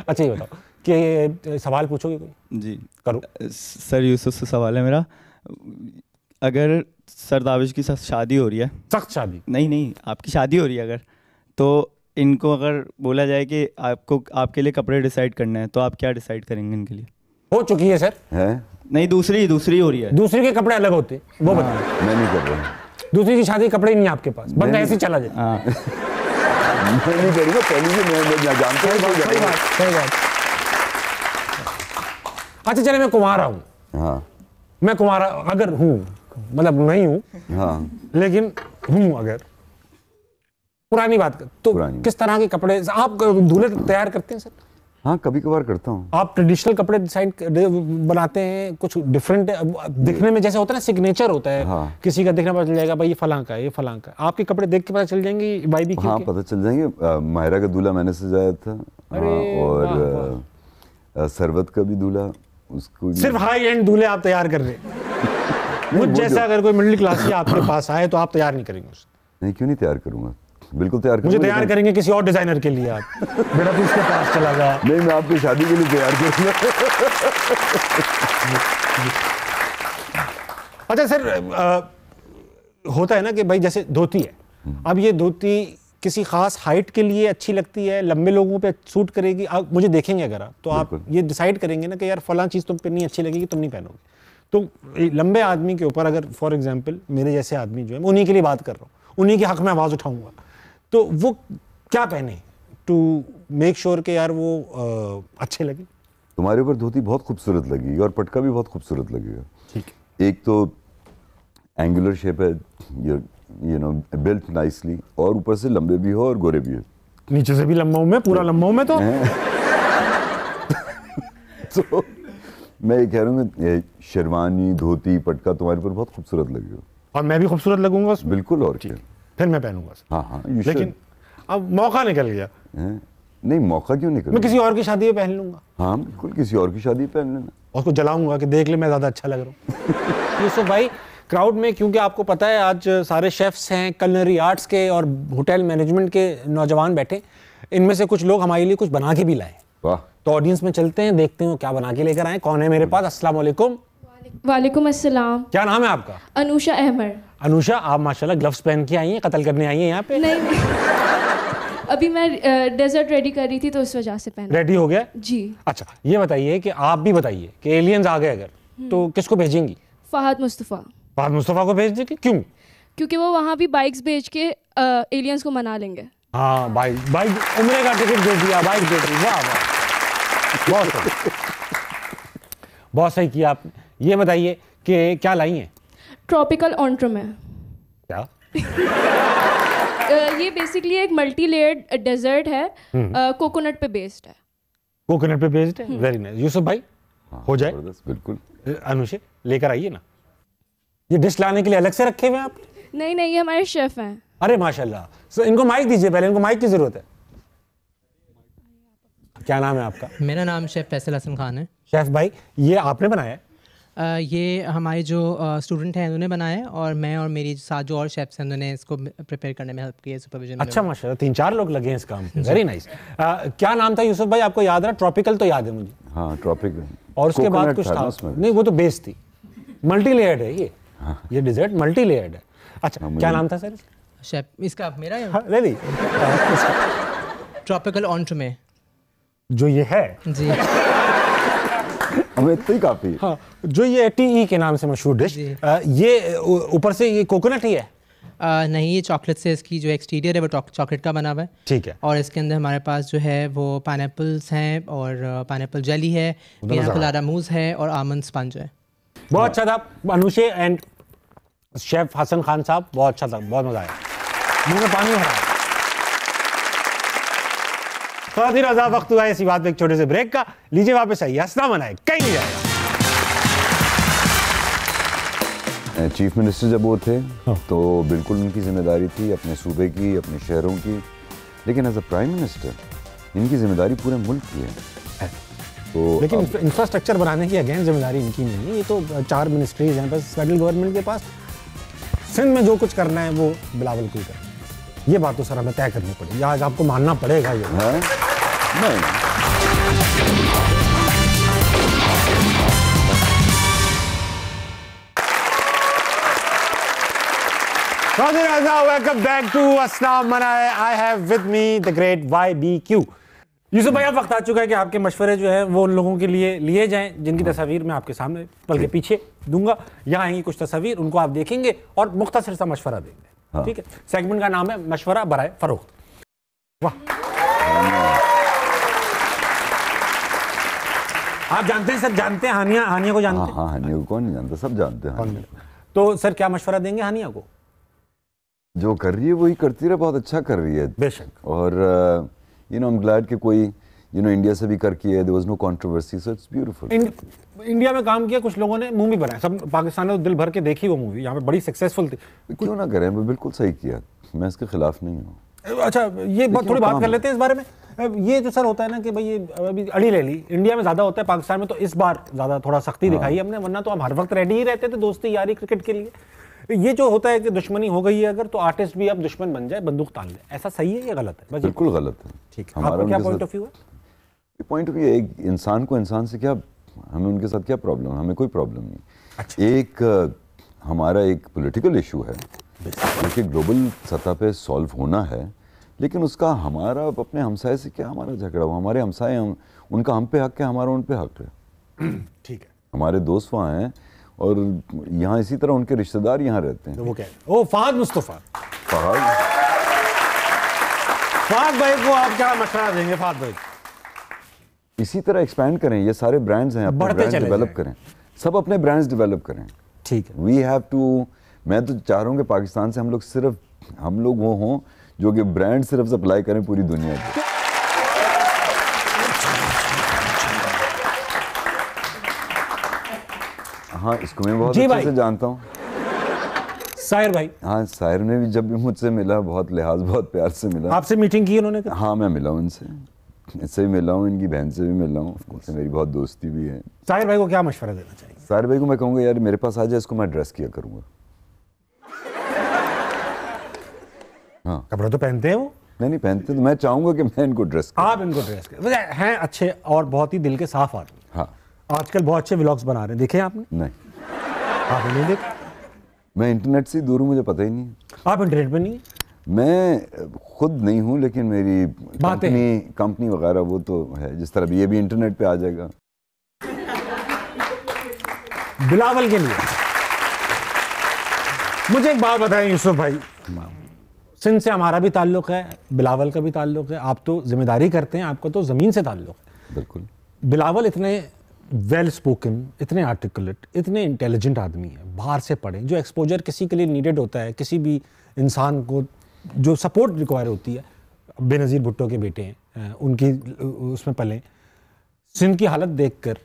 अच्छा ये बताओ कि सवाल पूछोगे कोई? जी करो। सर यूसुफ से सवाल है मेरा। अगर सर दाविश की शादी हो रही है, सख्त शादी? नहीं, आपकी शादी हो रही है अगर, तो इनको अगर बोला जाए कि आपको आपके लिए कपड़े डिसाइड करने हैं, तो आप क्या डिसाइड करेंगे इनके लिए? हो चुकी है सर। है? नहीं, दूसरी हो रही है। दूसरी के कपड़े अलग होते हैं, वो बताओ। मैं नहीं कर रहा। दूसरी की शादी कपड़े नहीं आपके पास, बंदा ऐसे ही चला जाए। हाँ, मैं नहीं करूँगा, पहले से मैं जानता हूँ। सही बात। अच्छा चले, मैं कुंवारा हूँ। हाँ, मैं कुंवारा अगर हूँ, मतलब नहीं हूँ, हाँ, लेकिन हूँ अगर, पुरानी बात कर, तो किस तरह के कपड़े आप दूल्हे तैयार करते हैं सर? हाँ, कभी कभार करता हूँ। आप ट्रेडिशनल कपड़े डिसाइड बनाते हैं, कुछ डिफरेंट दिखने में, जैसे होता है ना सिग्नेचर होता है। हाँ। किसी का देखना पता चल जाएगा भाई ये फलां का है, ये फलां का है। आपके कपड़े देख के पता चल जाएंगे भाई भी? हाँ, पता चल जाएंगे। माहिरा का दूल्हा मैंने सजाया था। और सरवत का भी दूल्हा, उसको सिर्फ हाई एंड दूल्हे आप तैयार कर रहे हैं? मुझ जैसा अगर कोई मिडिल क्लास आपके पास आए तो आप तैयार नहीं करेंगे उसे? नहीं, क्यों नहीं तैयार करूंगा, बिल्कुल तैयार करूंगा। मुझे तैयार करेंगे किसी और डिजाइनर के लिए आप। बेटा तू उसके पास चला जा। नहीं, मैं आपकी शादी के लिए तैयार करूंगा। अच्छा सर, होता है ना कि भाई जैसे धोती है, अब ये धोती किसी खास हाइट के लिए अच्छी लगती है, लंबे लोगों पे सूट करेगी? आप मुझे देखेंगे अगर आप, तो आप ये डिसाइड करेंगे ना कि यार फलां चीज़ तुम पे नहीं अच्छी लगेगी, तुम नहीं पहनोगे। तो लंबे आदमी के ऊपर अगर फॉर एग्जांपल मेरे जैसे आदमी जो है, मैं उन्हीं के लिए बात कर रहा हूँ, उन्हीं के हक में आवाज़ उठाऊंगा, तो वो क्या पहने टू मेक श्योर कि यार वो अच्छे लगे? तुम्हारे ऊपर धोती बहुत खूबसूरत लगेगी और पटका भी बहुत खूबसूरत लगेगा। ठीक है। एक तो एंगुलर शेप है, बिल्ट नाइसली, और ऊपर से लंबे भी हो और गोरे भी हो। नीचे से भी लंबा हूं मैं, पूरा लंबा हूं मैं तो। तो मैं ये कह रहा हूँ, शेरवानी, धोती, पटका तुम्हारे ऊपर बहुत खूबसूरत लगेगा। और मैं भी खूबसूरत लगूंगा उसमें? बिल्कुल, और क्या, फिर मैं पहनूंगा। हाँ, लेकिन अब मौका निकल गया। नहीं, मौका क्यों निकल? मैं किसी और की शादी में पहन लूंगा। हाँ, बिल्कुल, किसी और की शादी पहन लेना। उसको जलाऊंगा कि देख ले मैं ज्यादा अच्छा लग रहा हूँ। यूसुफ भाई, क्राउड में, क्योंकि आपको पता है आज सारे शेफ्स हैं, कलनरी आर्ट्स के और होटल मैनेजमेंट के नौजवान बैठे, इनमें से कुछ लोग हमारे लिए कुछ बना के भी लाए। वाह। तो ऑडियंस में चलते हैं, देखते हैं क्या बना के लेकर आए। कौन है मेरे पास? अस्सलाम वालेकुम। वालेकुम अस्सलाम। क्या नाम है आपका? अनुषा अहमद। अनुषा, आप माशाल्लाह ग्लव्स पहन के आई हैं, कत्ल करने आई हैं यहाँ पे? नहीं, अभी मैं डेजर्ट रेडी कर रही थी तो इस वजह से पहना। रेडी हो गया जी। अच्छा ये बताइए कि आप भी बताइए कि एलियंस आ गए अगर, तो किसको भेजेंगी? फहद मुस्तफ़ा। फहद मुस्तफ़ा को भेज देंगे? क्यों? क्योंकि वो वहाँ भी बाइक्स भेज के एलियंस को मना लेंगे। हाँ, बाइक उम्रे का टिकट दे दिया, बाइक दे दी। वाह वाह, बहुत सही, बहुत सही किया आपने। ये बताइए कि क्या लाई हैं? ट्रॉपिकल ऑन्ट्रम है। क्या? ये बेसिकली एक मल्टी लेयर्ड डेजर्ट है, कोकोनट पे बेस्ड है। कोकोनट पे बेस्ड है, वेरी नाइस। यूसुफ भाई, हो जाए? बिल्कुल। अनुषे, लेकर आइए ना। ये डिश लाने के लिए अलग से रखे हुए हैं आप? नहीं, ये हमारे शेफ हैं। अरे माशाल्लाह। सो इनको माइक दीजिए, पहले इनको माइक की जरूरत है। क्या नाम है आपका? मेरा नाम शेफ फैसल हसन खान है। शेफ भाई, ये आपने बनाया है? ये हमारे जो स्टूडेंट हैं उन्होंने बनाया है, और मैं और मेरी साथ जो और शेफ्स हैं उन्होंने इसको प्रिपेयर करने में हेल्प की है, सुपरविजन। अच्छा माशाल्लाह, 3-4 लोग लगे हैं इस काम पे। Very nice. क्या नाम था यूसुफ भाई, आपको याद रहा? ट्रॉपिकल तो याद है मुझे। हाँ, ट्रॉपिकल। और उसके बाद कुछ था नहीं, वो तो बेस थी। मल्टी लेयर्ड है ये। ये डिजर्ट मल्टी लेयर्ड है। अच्छा, क्या नाम था सर शेफ इसका? मेरा रेडी ट्रॉपिकल ऑन्ट्रमे जो ये है जी। हमें इतना ही काफी। हाँ, जो ये TE के नाम से मशहूर डिश, ये ऊपर से ये कोकोनट ही है? नहीं, ये चॉकलेट से इसकी जो एक्सटीरियर है वो चॉकलेट का बना हुआ है। ठीक है। और इसके अंदर हमारे पास जो है वो पाइनएप्पल्स हैं, और पाइनएप्पल जेली है, पिना कोलाडा मूस है, और आमंड स्पंज है। बहुत अच्छा था। अनुषे एंड शेफ हसन खान साहब, बहुत अच्छा था, बहुत मजा आया, मुंह में पानी हो रहा है। थोड़ा देर आजाद वक्त हुआ है इसी बात पे एक छोटे से ब्रेक का। लीजिए वापस आइए, हंसना मनाए, कहीं नहीं जाएगा। चीफ मिनिस्टर जब वो थे तो बिल्कुल उनकी जिम्मेदारी थी अपने सूबे की, अपने शहरों की, लेकिन एज अ प्राइम मिनिस्टर इनकी जिम्मेदारी पूरे मुल्क की है। तो लेकिन इंफ्रास्ट्रक्चर बनाने की अगेन जिम्मेदारी इनकी नहीं है। ये तो 4 मिनिस्ट्रीज हैं बस फेडरल गवर्नमेंट के पास। सिंध में जो कुछ करना है वो बिलावल को ही करना है। ये बात तो सर हमें तय करनी पड़ेगी, आज आपको मानना पड़ेगा ये। नहीं, वेलकम बैक टू हंसना मनाए। I have with me the great YBQ। Yusuf भाई, अब वक्त आ चुका है कि आपके मशवरे जो है वो उन लोगों के लिए लिए जाएं जिनकी तस्वीर मैं आपके सामने बल्कि पीछे दूंगा। यहाँ आएंगी कुछ तस्वीर, उनको आप देखेंगे और मुख्तसर सा मशवरा देंगे। हाँ। ठीक है। सेगमेंट का नाम है मशवरा बराए फरोख्त। वाह, आप जानते हैं सर? जानते हैं हानिया को जानते हैं? हाँ, हानिया को कौन नहीं जानता, सब जानते हैं। तो सर क्या मशवरा देंगे हानिया को? जो कर रही है वही करती रहे, बहुत अच्छा कर रही है बेशक। और आई एम ग्लैड कि कोई इंडिया से भी करके है, there was no controversy, so it's beautiful. India में काम किया, कुछ लोगों ने मुंह भी बनाया, सब पाकिस्तान ने तो दिल भर के देखी वो मूवी, यहाँ पे बड़ी सक्सेसफुल थी। क्यों ना करें, वो बिल्कुल सही किया, मैं इसके खिलाफ नहीं हूँ। अच्छा, ये थोड़ी बात कर लेते हैं इस बारे में। ये जो सर होता है ना कि भाई ये अभी अड़ी ले ली, इंडिया में ज्यादा होता है, पाकिस्तान में तो इस बार ज्यादा थोड़ा सख्ती दिखाई हमने, वरना तो हम हर वक्त रेडी ही रहते थे दोस्ती यारी क्रिकेट के लिए। ये जो होता है कि दुश्मनी हो गई है अगर, तो आर्टिस्ट भी अब दुश्मन बन जाए, बंदूक तान ले, ऐसा सही है या गलत है? बिल्कुल गलत है। ठीक है, आपका क्या पॉइंट ऑफ व्यू है? पॉइंट ऑफ व्यू, एक इंसान को इंसान से क्या, हमें उनके साथ क्या प्रॉब्लम है? हमें कोई प्रॉब्लम नहीं। अच्छा। एक हमारा एक पॉलिटिकल इशू है जो कि ग्लोबल सतह पे सॉल्व होना है, लेकिन उसका हमारा अपने हमसाए से क्या हमारा झगड़ा हुआ? हमारे हमसाए, उनका हम पे हक है, हमारा उन पे हक है। ठीक है। हमारे दोस्त वहाँ हैं और यहाँ इसी तरह उनके रिश्तेदार यहाँ रहते हैं। तो वो क्या है? ओ फहद मुस्तफा। फहद भाई को आप क्या मशवरा देंगे? फहद भाई इसी तरह एक्सपैंड करें, ये सारे ब्रांड्स हैं, अपने ब्रांड्स डेवलप करें, सब अपने ब्रांड्स डेवलप करें। ठीक है। वी हैव टू, मैं तो चाह रहा हूँ कि पाकिस्तान से हम लोग वो हों जो कि ब्रांड सिर्फ सप्लाई करें पूरी दुनिया को। हाँ, इसको मैं बहुत अच्छे से जानता हूँ। साहिर भाई? हाँ, साहिर ने भी जब भी मुझसे मिला बहुत लिहाज, बहुत प्यार से मिला। आपसे मीटिंग की उन्होंने? हाँ, मैं मिला उनसे, इससे भी मिला हूँ, इनकी बहन से भी मिला हूँ, उनसे मेरी बहुत दोस्ती भी है। साहिर भाई को क्या मशवरा देना चाहिए? साहिर भाई को मैं कहूँगा यार मेरे पास आ जाए, इसको मैं ड्रेस किया करूँगा। हाँ, कपड़े तो पहनते हैं वो? नहीं पहनते, तो मैं चाहूँगा कि मैं इनको ड्रेस करूँ। आप इनको ड्रेस करें, हैं अच्छे और बहुत ही दिल के साफ आदमी। हाँ, आजकल बहुत अच्छे व्लॉग्स बना रहे हैं, देखे आपने? नहीं, आपने नहीं देखे? मैं इंटरनेट से दूर हूँ, मुझे पता ही नहीं। आप इंटरनेट पे नहीं? मैं खुद नहीं हूँ, लेकिन मेरी कंपनी वगैरह वो तो है, जिस तरह ये भी इंटरनेट पे आ जाएगा। बिलावल के लिए मुझे एक बात बताएं यूसुफ भाई, सिंध से हमारा भी ताल्लुक है, बिलावल का भी ताल्लुक है, आप तो जिम्मेदारी करते हैं, आपका तो ज़मीन से ताल्लुक है। बिल्कुल। बिलावल इतने वेल स्पोकन, इतने आर्टिकुलेट, इतने इंटेलिजेंट आदमी है, बाहर से पढ़े, जो एक्सपोजर किसी के लिए नीडेड होता है, किसी भी इंसान को जो सपोर्ट रिक्वायर होती है। बेनज़ीर भुट्टो के बेटे हैं, उनकी उसमें पले। सिंध की हालत देखकर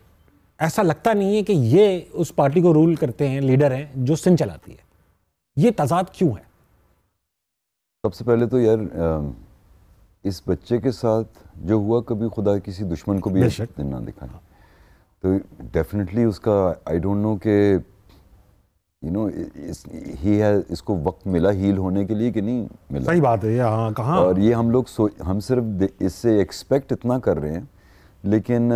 ऐसा लगता नहीं है कि ये उस पार्टी को रूल करते हैं, लीडर हैं जो सिंध चलाती है। ये तजाद क्यों है? सबसे पहले तो यार इस बच्चे के साथ जो हुआ, कभी खुदा किसी दुश्मन को भी ना दिखाए। तो डेफिनेटली उसका आई डोंट नो कि यू नो ही है, इसको वक्त मिला हील होने के लिए कि नहीं मिला। सही बात है, हाँ कहाँ। और ये हम लोग हम सिर्फ इससे एक्सपेक्ट इतना कर रहे हैं, लेकिन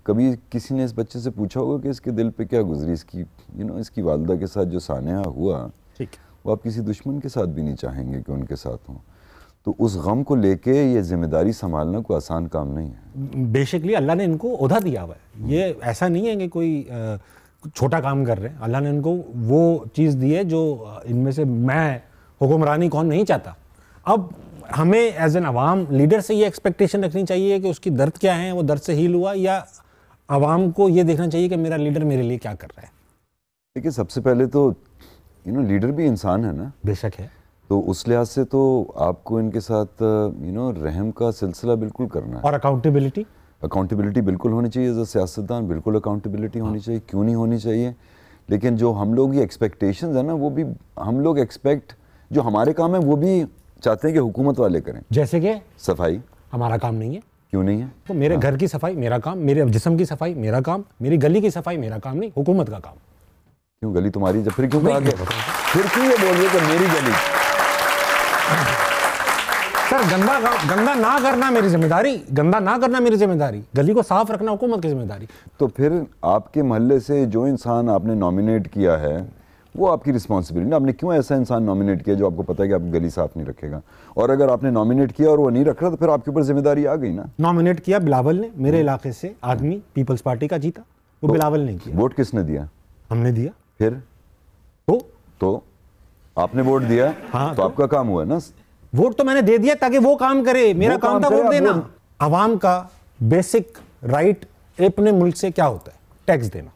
कभी किसी ने इस बच्चे से पूछा होगा कि इसके दिल पे क्या गुजरी, इसकी इसकी वालदा के साथ जो सानेहा हुआ, ठीक, वो आप किसी दुश्मन के साथ भी नहीं चाहेंगे कि उनके साथ हों। तो उस गम को लेके ये जिम्मेदारी संभालना कोई आसान काम नहीं है। बेसिकली अल्लाह ने इनको ओहदा दिया हुआ है, ये ऐसा नहीं है कि कोई छोटा काम कर रहे हैं। अल्लाह ने इनको वो चीज़ दी है जो इनमें से मैं हुक्मरानी कौन नहीं चाहता। अब हमें एज एन अवाम लीडर से ये एक्सपेक्टेशन रखनी चाहिए कि उसकी दर्द क्या है, वो दर्द से हील हुआ, या अवाम को ये देखना चाहिए कि मेरा लीडर मेरे लिए क्या कर रहा है। देखिए सबसे पहले तो लीडर भी इंसान है ना। बेशक है। तो उस लिहाज से तो आपको इनके साथ रहम का सिलसिला बिल्कुल करना है। और अकाउंटेबिलिटी बिल्कुल होनी चाहिए। एज अ सियासतदान बिल्कुल अकाउंटेबिलिटी होनी चाहिए, क्यों नहीं होनी चाहिए। लेकिन जो हम लोग ये एक्सपेक्टेशंस है ना, वो भी हम लोग एक्सपेक्ट, जो हमारे काम है वो भी चाहते हैं कि हुकूमत वाले करें। जैसे कि सफाई हमारा काम नहीं है। क्यों नहीं है? तो मेरे घर की सफाई मेरा काम, मेरे जिस्म की सफाई मेरा काम, मेरी गली की सफाई मेरा काम नहीं, हुकूमत का काम। क्यों गली तुम्हारी? जब फिर क्यों कहा गया? फिर क्यों ये बोल रहे कि मेरी गली? सर गंदा ना करना मेरी जिम्मेदारी, गंदा ना करना मेरी जिम्मेदारी, गली को साफ रखना हुकूमत की जिम्मेदारी। तो फिर आपके मोहल्ले से जो इंसान आपने नॉमिनेट किया है वो आपकी रिस्पॉन्सिबिलिटी। आपने क्यों ऐसा इंसान नॉमिनेट किया जो आपको पता है कि आपकी गली साफ नहीं रखेगा? और अगर आपने नॉमिनेट किया और वो नहीं रख रहा तो फिर आपके ऊपर जिम्मेदारी आ गई ना। नॉमिनेट किया बिलावल ने, मेरे इलाके से आदमी पीपल्स पार्टी का जीता, वो तो बिलावल ने किया। वोट किसने दिया? हमने दिया। फिर तो आपने वोट दिया। हाँ, तो आपका काम हुआ ना। वोट तो मैंने दे दिया ताकि वो काम करे, मेरा काम था वोट देना। अवाम का बेसिक राइट अपने मुल्क से क्या होता है? टैक्स देना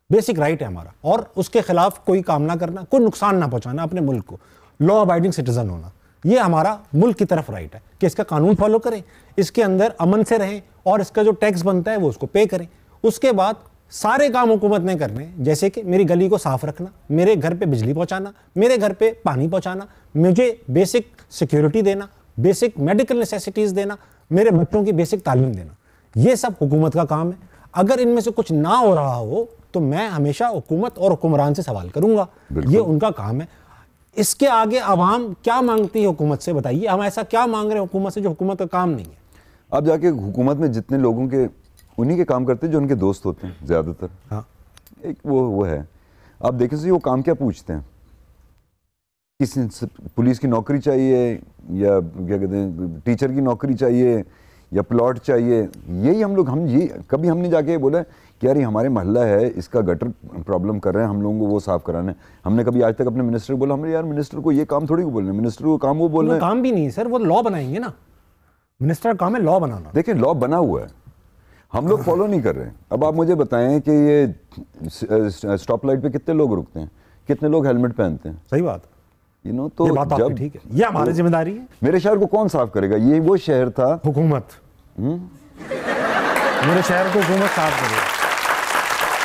बेसिक राइट है हमारा, और उसके खिलाफ कोई काम ना करना, कोई नुकसान ना पहुंचाना अपने मुल्क को, लॉ अबाइडिंग सिटीजन होना, ये हमारा मुल्क की तरफ राइट है कि इसका कानून फॉलो करें, इसके अंदर अमन से रहें, और इसका जो टैक्स बनता है वो उसको पे करें। उसके बाद सारे काम हुकूमत ने करने, जैसे कि मेरी गली को साफ रखना, मेरे घर पे बिजली पहुंचाना, मेरे घर पे पानी पहुंचाना, मुझे बेसिक सिक्योरिटी देना, बेसिक मेडिकल नेसेसिटीज देना, मेरे बच्चों की बेसिक तालीम देना, ये सब हुकूमत का काम है। अगर इनमें से कुछ ना हो रहा हो तो मैं हमेशा हुकूमत और हुक्मरान से सवाल करूंगा, ये उनका काम है। इसके आगे अवाम क्या मांगती है हुकूमत से, बताइए। हम ऐसा क्या मांग रहे हैं हुकूमत से जो हुकूमत का काम नहीं है? अब जाके हुकूमत में जितने लोगों के उन्हीं के काम करते हैं जो उनके दोस्त होते हैं ज़्यादातर। हाँ, एक वो है। आप देखें सही, वो काम क्या पूछते हैं? किसी पुलिस की नौकरी चाहिए, या क्या कहते हैं टीचर की नौकरी चाहिए, या प्लॉट चाहिए। यही हम ये कभी हमने जाके बोला कि यार ये हमारे मोहल्ला है, इसका गटर प्रॉब्लम कर रहे हैं, हम लोगों को वो साफ कराना है। हमने कभी आज तक अपने मिनिस्टर को बोला, हमने यार मिनिस्टर को ये काम थोड़ी को बोलना है, मिनिस्टर को काम वो बोलना है। काम भी नहीं सर, वो लॉ बनाएंगे ना, मिनिस्टर का काम है लॉ बनाना। देखिए लॉ बना हुआ है, हम लोग फॉलो नहीं कर रहे हैं। अब आप मुझे बताएं कि ये स्टॉप लाइट पे कितने लोग रुकते हैं, कितने लोग हेलमेट पहनते हैं? सही बात, तो जब ठीक है, ये हमारी जिम्मेदारी है। मेरे शहर को कौन साफ करेगा? ये वो शहर था, हुकूमत। मेरे शहर को हुकूमत साफ करेगा।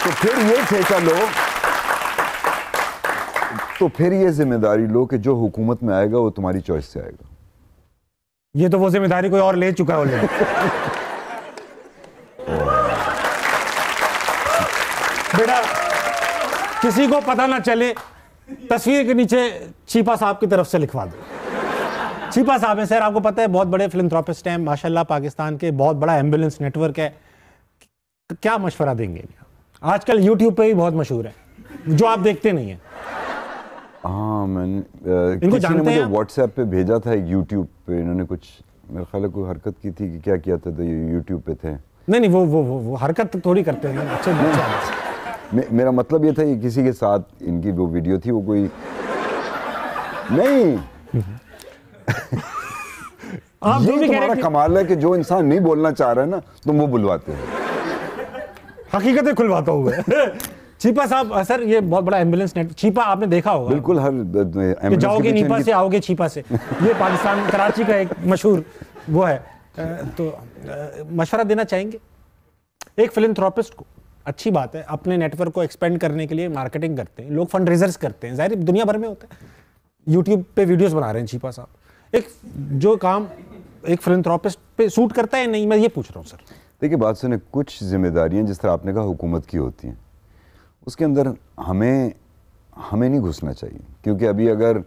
तो फिर ये ठेका लो, तो फिर ये जिम्मेदारी लो कि जो हुकूमत में आएगा वो तुम्हारी चॉइस से आएगा। ये तो वो जिम्मेदारी कोई और ले चुका है ऑलरेडी। बेटा किसी को पता ना चले, तस्वीर के नीचे चीपा साहब की तरफ से लिखवा दो। चीपा साहब है सर, आपको पता है बहुत बड़े फिलैंथ्रोपिस्ट हैं माशाल्लाह, पाकिस्तान के बहुत बड़ा एम्बुलेंस नेटवर्क है। क्या मशवरा देंगे? आजकल यूट्यूब पे भी बहुत मशहूर है, जो आप देखते नहीं है। हाँ, मैंने इनको किसी ने जानते मुझे हैं? व्हाट्सएप पे भेजा था एक यूट्यूब पे, इन्होंने कुछ मेरे ख्याल है कोई हरकत की थी कि क्या किया था, तो ये यूट्यूब पे थे। नहीं वो हरकत थोड़ी करते हैं, अच्छे मेरा मतलब ये था कि किसी के साथ इनकी वो वीडियो थी, वो कोई नहीं। आप ये तुम्हारा कमाल है कि जो इंसान नहीं बोलना चाह रहा है ना, तुम वो बुलवाते हो। हकीकतें खुलवाता हुआ चीपा साहब सर, ये बहुत बड़ा एम्बुलेंस नेट, चीपा आपने देखा होगा। बिल्कुल, हर जाओगे नीपा से आओगे चीपा से, ये पाकिस्तान कराची का एक मशहूर वो है। तो मशवरा देना चाहेंगे एक फिलैंथ्रोपिस्ट को। अच्छी बात है, अपने नेटवर्क को एक्सपेंड करने के लिए मार्केटिंग करते हैं लोग, फंड रेजर्स करते हैं, जाहिर दुनिया भर में होता है। यूट्यूब पे वीडियोस बना रहे हैं चीपा साहब। एक जो काम एक फिलैंथ्रोपिस्ट पे सूट करता है नहीं, मैं ये पूछ रहा हूँ सर। देखिए बात सुने, कुछ जिम्मेदारियां जिस तरह आपने कहा हुकूमत की होती हैं, उसके अंदर हमें नहीं घुसना चाहिए, क्योंकि अभी अगर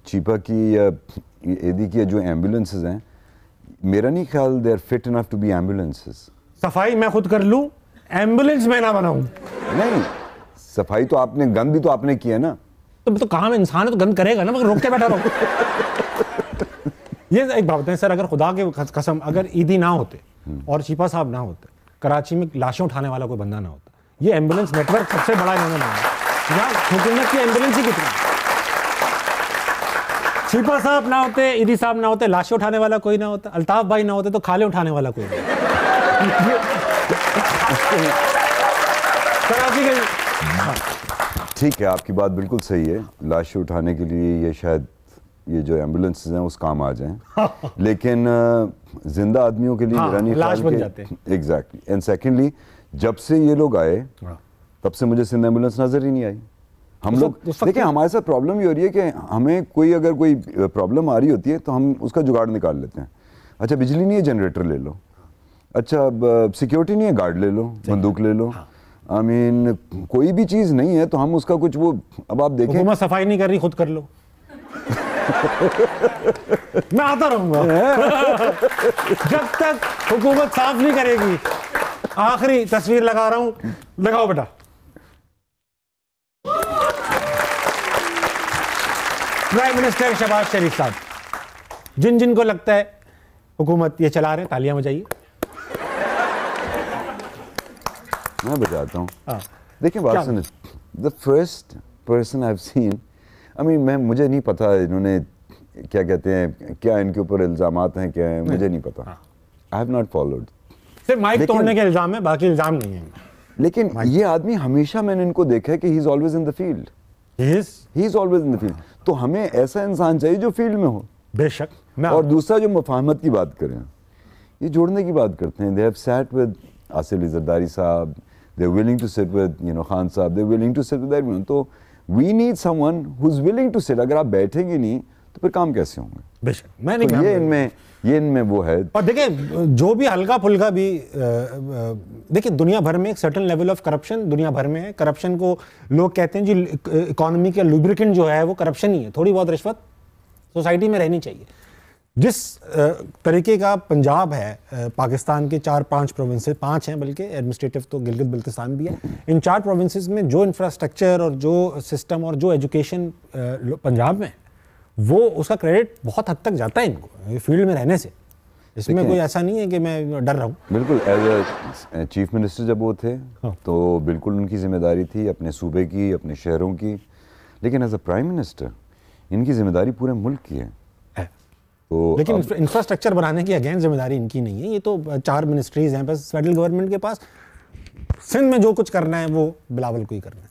चीपा की या एदी की जो एम्बुलेंसेज हैं, मेरा नहीं ख्याल they are fit enough to be ambulances. सफाई मैं खुद कर लूं, एम्बुलेंस में ना बनाऊं। नहीं, सफाई तो आपने, गंद भी तो आपने किया ना। तो काम इंसान है तो गंद करेगा ना, मगर रोक के बैठा रहो। ये एक बात है सर, अगर खुदा के कसम अगर ईदी ना होते और चीपा साहब ना होते, कराची में लाशें उठाने वाला कोई बंदा ना होता, ये एम्बुलेंस नेटवर्क सबसे बड़ा इन्होंने बनाया। यहाँ हुकूमत की एम्बुलेंस ही कितनी, चीपा साहब ना होते, ईदी साहब ना होते, लाशें उठाने वाला कोई ना होता, अल्ताफ भाई ना होते तो खाले उठाने वाला कोई नहीं। कराची के ठीक है, आपकी बात बिल्कुल सही है, लाशें उठाने के लिए ये शायद ये जो एम्बुलेंसेज हैं उस काम आ जाएं, लेकिन जिंदा आदमियों के लिए मेरा नहीं लाश ख्याल बन जाते हैं। एग्जैक्टली। एंड सेकेंडली, जब से ये लोग आए तब से मुझे सिंध एम्बुलेंस नजर ही नहीं आई। हम लोग देखिए, हमारे साथ प्रॉब्लम ये हो रही है कि हमें अगर कोई प्रॉब्लम आ रही होती है तो हम उसका जुगाड़ निकाल लेते हैं। अच्छा बिजली नहीं है, जनरेटर ले लो। अच्छा सिक्योरिटी नहीं है, गार्ड ले लो, बंदूक ले लो। आई मीन कोई भी चीज़ नहीं है तो हम उसका कुछ वो, अब आप देखें हुकूमत सफाई नहीं कर रही, खुद कर लो। मैं आता रहूंगा जब तक हुकूमत साफ नहीं करेगी। आखिरी तस्वीर लगा रहा हूं, लगाओ बेटा। प्राइम मिनिस्टर शहबाज शरीफ साहब, जिन को लगता है हुकूमत ये चला रहे, तालियां बजाइए। मैं बजाता हूँ। देखिए बात सुनिए, the first person I have seen, I mean मुझे नहीं पता इन्होंने क्या कहते हैं, क्या इनके ऊपर इल्जामात हैं, क्या है मुझे नहीं पता। I have not followed. सिर्फ माइक तोड़ने के इल्जाम है, बाकी इल्जाम नहीं है। लेकिन ये आदमी हमेशा मैंने इनको देखा है कि he is always in the field. He is always in the field. तो हमें ऐसा इंसान चाहिए जो फील्ड में हो। बेशक। और दूसरा जो मुफाहमत की बात करें, ये जोड़ने की बात करते हैं। They have sat with Asif Zardari sahab, they are willing to sit with Khan sahab, they are willing to sit with everyone. तो we need someone who is willing to sit. अगर आप बैठेंगे नहीं तो फिर काम कैसे होंगे? बेशक, मैं नहीं तो ये इनमें वो है। और देखिए जो भी हल्का फुल्का भी देखिए, दुनिया भर में एक सर्टेन लेवल ऑफ करप्शन दुनिया भर में है। करप्शन को लोग कहते हैं जी इकोनॉमी का लुब्रिकेंट जो है वो करप्शन ही है। थोड़ी बहुत रिश्वत सोसाइटी में रहनी चाहिए। जिस तरीके का पंजाब है, पाकिस्तान के 4-5 प्रोविंसेस, 5 हैं बल्कि, एडमिनिस्ट्रेटिव तो गिलगित बल्तिस्तान भी है। इन 4 प्रोविंसेस में जो इंफ्रास्ट्रक्चर और जो सिस्टम और जो एजुकेशन पंजाब में, वो उसका क्रेडिट बहुत हद तक जाता है इनको फील्ड में रहने से। इसमें कोई ऐसा नहीं है कि मैं डर रहा हूँ। बिल्कुल, एज ए चीफ मिनिस्टर जब वो थे तो बिल्कुल उनकी जिम्मेदारी थी अपने सूबे की, अपने शहरों की। लेकिन एज अ प्राइम मिनिस्टर इनकी जिम्मेदारी पूरे मुल्क की है। तो लेकिन इंफ्रास्ट्रक्चर बनाने की अगेन जिम्मेदारी इनकी नहीं है। ये तो 4 मिनिस्ट्रीज हैं बस फेडरल गवर्नमेंट के पास। सिंध में जो कुछ करना है वो बिलावल को ही करना है।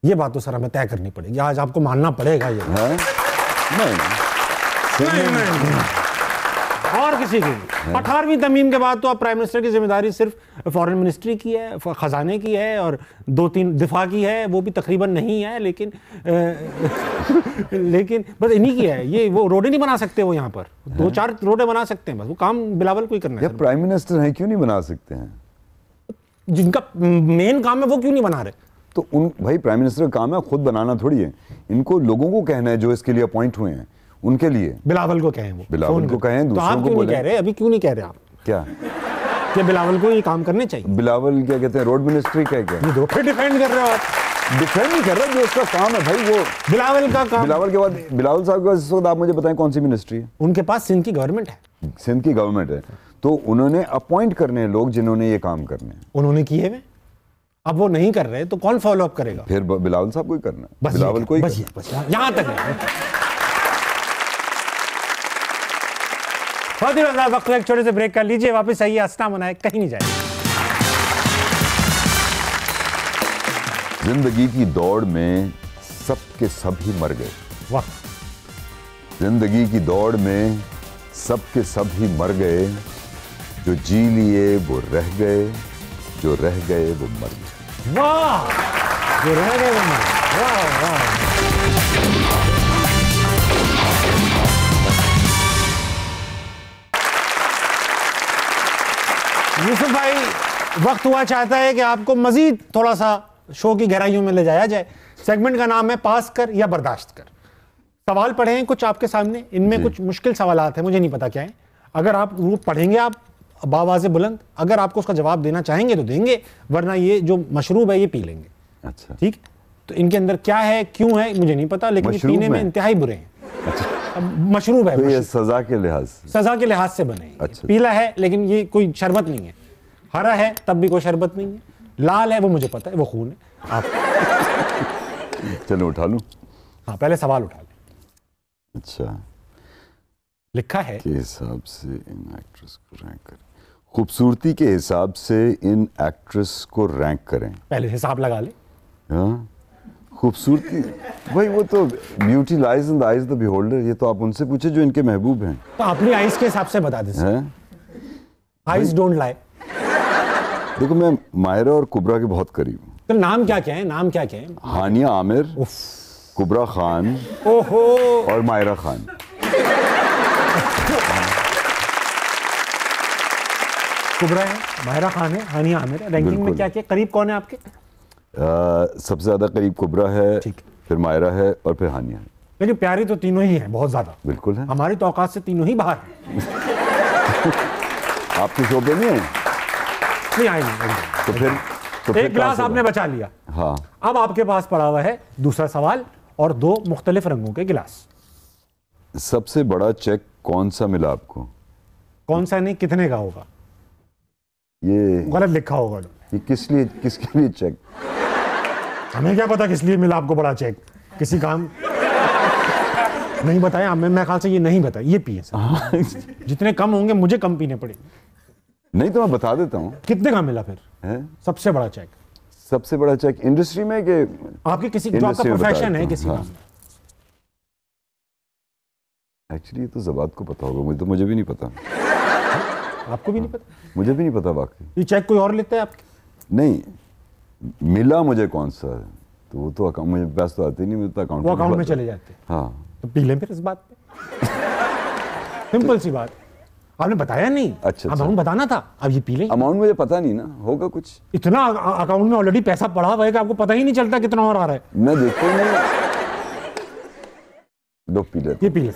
ये बात तो सर हमें तय करनी पड़ेगी, आज आपको मानना पड़ेगा ये। नहीं। और किसी की नहीं। 18वीं तमीम के बाद तो अब प्राइम मिनिस्टर की जिम्मेदारी सिर्फ फॉरेन मिनिस्ट्री की है, खजाने की है और 2-3 दिफा की है, वो भी तकरीबन नहीं है, लेकिन लेकिन बस इन्हीं की है। ये वो रोडें नहीं बना सकते, वो यहाँ पर 2-4 रोडें बना सकते हैं, बस वो काम बिलावल को ही करना है। प्राइम मिनिस्टर हैं, क्यों नहीं बना सकते हैं? जिनका मेन काम है वो क्यों नहीं बना रहे? तो भाई प्राइम मिनिस्टर का काम है, खुद बनाना थोड़ी है। इनको लोगों को कहना है जो इसके लिए अपॉइंट हुए हैं, उनके लिए। बिलावल को कहें, वो बिलावल को कहें, तो आप क्यों नहीं कह रहे? अभी क्यों नहीं कह रहे आप? क्या कि बिलावल को ये काम करने चाहिए? बिलावल क्या कहते हैं, रोड मिनिस्ट्री क्या कहते हैं? ये दो फिर डिफेंड कर रहे हो आप। डिफेंड नहीं कर रहे, जो उसका काम है भाई, वो बिलावल का काम। बिलावल के बाद बिलावल साहब के पास इस वक्त आप मुझे बताएं कौन सी मिनिस्ट्री है? उनके पास सिंध की गवर्नमेंट है। सिंध की गवर्नमेंट है, तो उन्होंने अपॉइंट करने हैं लोग जिन्होंने ये काम करने हैं। उन्होंने किए हुए, अब वो नहीं कर रहे तो कौन फॉलो अप करेगा? फिर बिलावल साहब को ही करना है। बिलावल को ही बस यहां तक है। बहुत ही मजेदार वक्त, एक छोटे से ब्रेक कर लीजिए, वापस आइए, हंसना मनाए, कहीं नहीं जाए। जिंदगी की दौड़ में सब के सब ही मर गए। वाह। जिंदगी की दौड़ में सब के सब ही मर गए, जो जी लिए वो रह गए, जो रह गए वो मर गए। वाह, जो रह गए वो मर गए। वाह वाह। यूसुफ भाई वक्त हुआ चाहता है कि आपको मजीद थोड़ा सा शो की गहराइयों में ले जाया जाए। सेगमेंट का नाम है पास कर या बर्दाश्त कर। सवाल पढ़े हैं कुछ आपके सामने, इनमें कुछ मुश्किल सवालात हैं, मुझे नहीं पता क्या है। अगर आप वो पढ़ेंगे आप बावाज़े बुलंद, अगर आपको उसका जवाब देना चाहेंगे तो देंगे, वरना ये जो मशरूब है ये पी लेंगे। अच्छा, ठीक। तो इनके अंदर क्या है क्यों है मुझे नहीं पता, लेकिन पीने में इंतहाई बुरे हैं। अच्छा। मशरूब है, तो ये सजा के लिहाज से, सजा के लिहाज से बने हैं। अच्छा। पीला है लेकिन ये कोई शरबत नहीं है, हरा है तब भी कोई शरबत नहीं है, लाल है वो मुझे पता है वो खून है। आप चलो उठा लूं। हाँ पहले सवाल उठा लें। अच्छा, लिखा है के हिसाब से इन एक्ट्रेस को रैंक करें, खूबसूरती के हिसाब से इन एक्ट्रेस को रैंक करें। पहले हिसाब लगा ले। हाँ, खूबसूरती भाई वो तो beauty lies in the eyes the beholder, ये तो आप उनसे पूछे जो इनके महबूब हैं। तो अपनी आइज के हिसाब से बता दे। Eyes don't lie. देखो मैं माहिरा और कुबरा के बहुत करीब हूँ। तो नाम क्या क्या है, नाम क्या क्या है? हानिया आमिर, कुबरा खान, ओहो, और माहिरा खान। कुबरा है, माहिरा खान है, हानिया आमिर है। रैंकिंग में क्या क्या करीब कौन है आपके? सबसे ज्यादा करीब कुबरा है, फिर माहिरा है और फिर हानिया है। लेकिन प्यारी तो तीनों ही हैं बहुत ज्यादा। बिल्कुल है, हमारी तो औकात से तीनों ही बाहर हैं। आपके शो पे नहीं है? नहीं आई नहीं। तो फिर एक गिलास आपने बचा लिया। हाँ, अब आपके पास पड़ा हुआ है दूसरा सवाल और दो मुख्तलिफ रंगों के गिलास। सबसे बड़ा चेक कौन सा मिला आपको? कौन सा नहीं, कितने का होगा? ये गलत लिखा होगा। ये किसके लिए चेक? हमें क्या पता किस लिए मिला आपको बड़ा चेक, किसी काम नहीं बताया। मैं ख्याल से ये नहीं बताया, ये पिए सर। जितने कम होंगे मुझे कम पीने पड़ेंगे। नहीं तो मैं बता देता हूँ। कितने का मिला फिर है? सबसे बड़ा चेक? सबसे बड़ा चेक इंडस्ट्री में कि आपके किसी जो आपका प्रोफेशन है किसी काम? एक्चुअली तो ज़बात को पता होगा, मुझे भी नहीं पता। आपको भी नहीं पता? मुझे भी नहीं पता वाकई। ये चेक कोई और लेता है आपके? नहीं, मिला मुझे कौन सा है तो वो तो अकाउंट, मुझे पैसे तो आते नहीं, मुझे तो अकाउंट, वो अकाउंट में चले जाते। हाँ, तो पी लें फिर इस बात पे। सिंपल सी बात। आपने बताया नहीं। अच्छा, अमाउंट बताना था, अब ये पी लें। अमाउंट मुझे पता नहीं ना, होगा कुछ। इतना अकाउंट में ऑलरेडी पैसा पड़ा हुआ है कि आपको पता ही नहीं चलता कितना और आ रहा है। मैं देखता ही नहीं। लोग पी लेते। ये पी ले।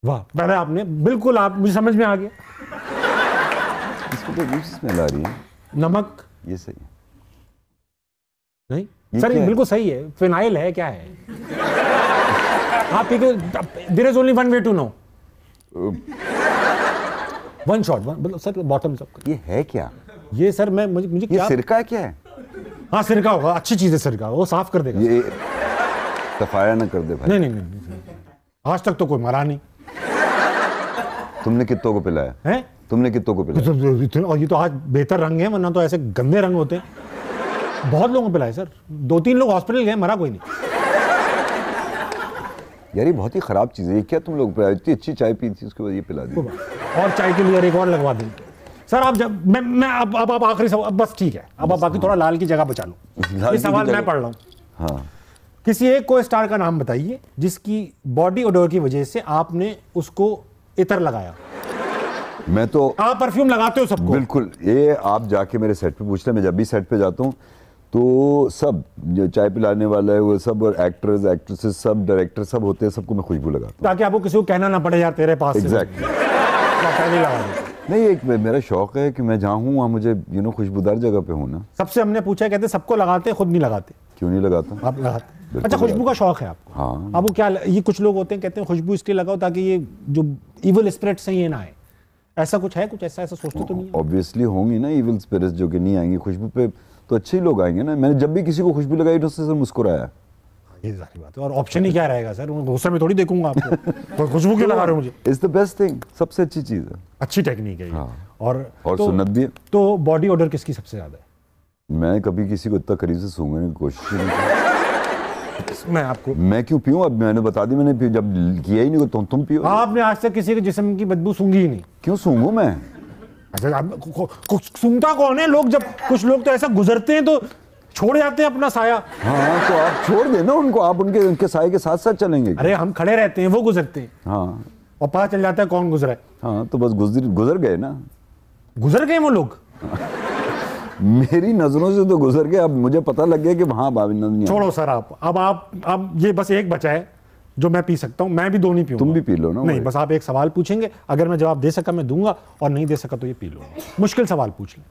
वाह, पहले आपने बिल्कुल, आप मुझे समझ में आ गया। इसको तो दूसरी स्मेल आ रही है। नमक? ये सही है। नहीं सर, ये बिल्कुल सही है। फिनाइल है, क्या है? आप there is only one way to know. One shot sir, bottom सब। ये है क्या? ये सर मुझे ये क्या? सिरका है क्या है? हाँ सिरका होगा, अच्छी चीज है सिरका, वो साफ कर देगा। ये सफाया ना कर दे भाई। नहीं, आज तक तो कोई मरा नहीं। तुमने कितनों को पिलाया है? तुमने कितनों को पिलाया? और ये तो आज बेहतर रंग है, वरना तो ऐसे गंदे रंग होते हैं। बहुत लोगों को पिलाए सर, 2-3 लोग हॉस्पिटल गए, मरा कोई नहीं। यार ये बहुत ही खराब चीज है। ये क्या तुम लोग पिलाए? इतनी अच्छी चाय पी थी, उसके बाद ये पिला दी। और चाय के लिए एक और लगवा देंगे सर। आप जब मैं अब आखिरी सवाल, बस ठीक है, अब आप बाकी थोड़ा लाल की जगह बचा लो। ये सवाल मैं पढ़ रहा हूँ। हाँ, किसी एक को स्टार का नाम बताइए जिसकी बॉडी ओडोर की वजह से आपने उसको इतर लगाया। मैं तो, आप परफ्यूम लगाते हो सबको? बिल्कुल। ये आप जाके मेरे सेट पे पूछ लें, मैं जब भी सेट पे जाता हूँ तो सब जो चाय पिलाने वाला है वो सब, और एक्टर्स एक्ट्रेसेस सब, डायरेक्टर सब होते हैं, सबको मैं खुशबू लगाता हूँ ताकि आपको किसी को कहना ना पड़े यार तेरे पास। एग्जैक्टली। नहीं, एक मेरा शौक है कि मैं जहाँ हूँ वहाँ मुझे खुशबूदार जगह पे हूँ ना। सबसे हमने पूछा, कहते सबको लगाते, खुद नहीं लगाते। क्यों नहीं लगाता? आप लगाते? अच्छा, खुशबू का शौक है आपको? हाँ। अब वो क्या, ये कुछ लोग होते हैं कहते हैं खुशबू इसलिए लगाओ ताकि ये जो इविल स्पिरिट्स हैं ये ना आए। ऐसा कुछ है? कुछ ऐसा सोचते तो नहीं? ऑब्वियसली होंगी ना इविल स्पिरिट्स जो कि नहीं आएंगी खुशबू पे, तो अच्छे ही लोग आएंगे ना। मैंने जब भी किसी को खुशबू लगाई तो उससे मुस्कुराया। ये सारी बात है। और ऑप्शन ही क्या रहेगा सर? गुस्से में थोड़ी देखूंगा आपको। तो खुशबू क्यों लगा रहे हो मुझे? इट्स द बेस्ट थिंग, सबसे अच्छी चीज है। अच्छी टेक्निक है ये। हाँ। और तो, सुन्नत भी है। तो बॉडी ओडर किसकी सबसे ज्यादा है? मैं कभी किसी को इतना करीब से सूंघने की कोशिश नहीं की। मैं क्यों पीऊं? अब मैंने बता दी, मैंने जब किया ही नहीं तो तुम पियो। आपने आज तक किसी के जिस्म की बदबू सूंघी ही नहीं। क्यों सूंघूं मैं? अच्छा, सूंघता कौन है? लोग, जब कुछ लोग तो ऐसा गुजरते हैं तो छोड़ जाते हैं अपना साया। हाँ, तो आप छोड़ देना उनको, आप उनके साये के साथ साथ चलेंगे। अरे हम खड़े रहते हैं, वो गुजरते हैं। हाँ, और पता चल जाता है कौन गुजरा है। हाँ, तो बस गुजर गए ना। गुजर गए वो लोग? मेरी नजरों से तो गुजर गए, अब मुझे पता लग गया कि वहाँ अभिनंदन नहीं। छोड़ो सर, अब ये बस एक बचा है जो मैं पी सकता हूँ, मैं भी 2 नहीं पीऊंगा। तुम भी पी लो ना। नहीं, बस आप एक सवाल पूछेंगे, अगर मैं जवाब दे सका मैं दूंगा, और नहीं दे सका तो ये पी लो। मुश्किल सवाल पूछ लें।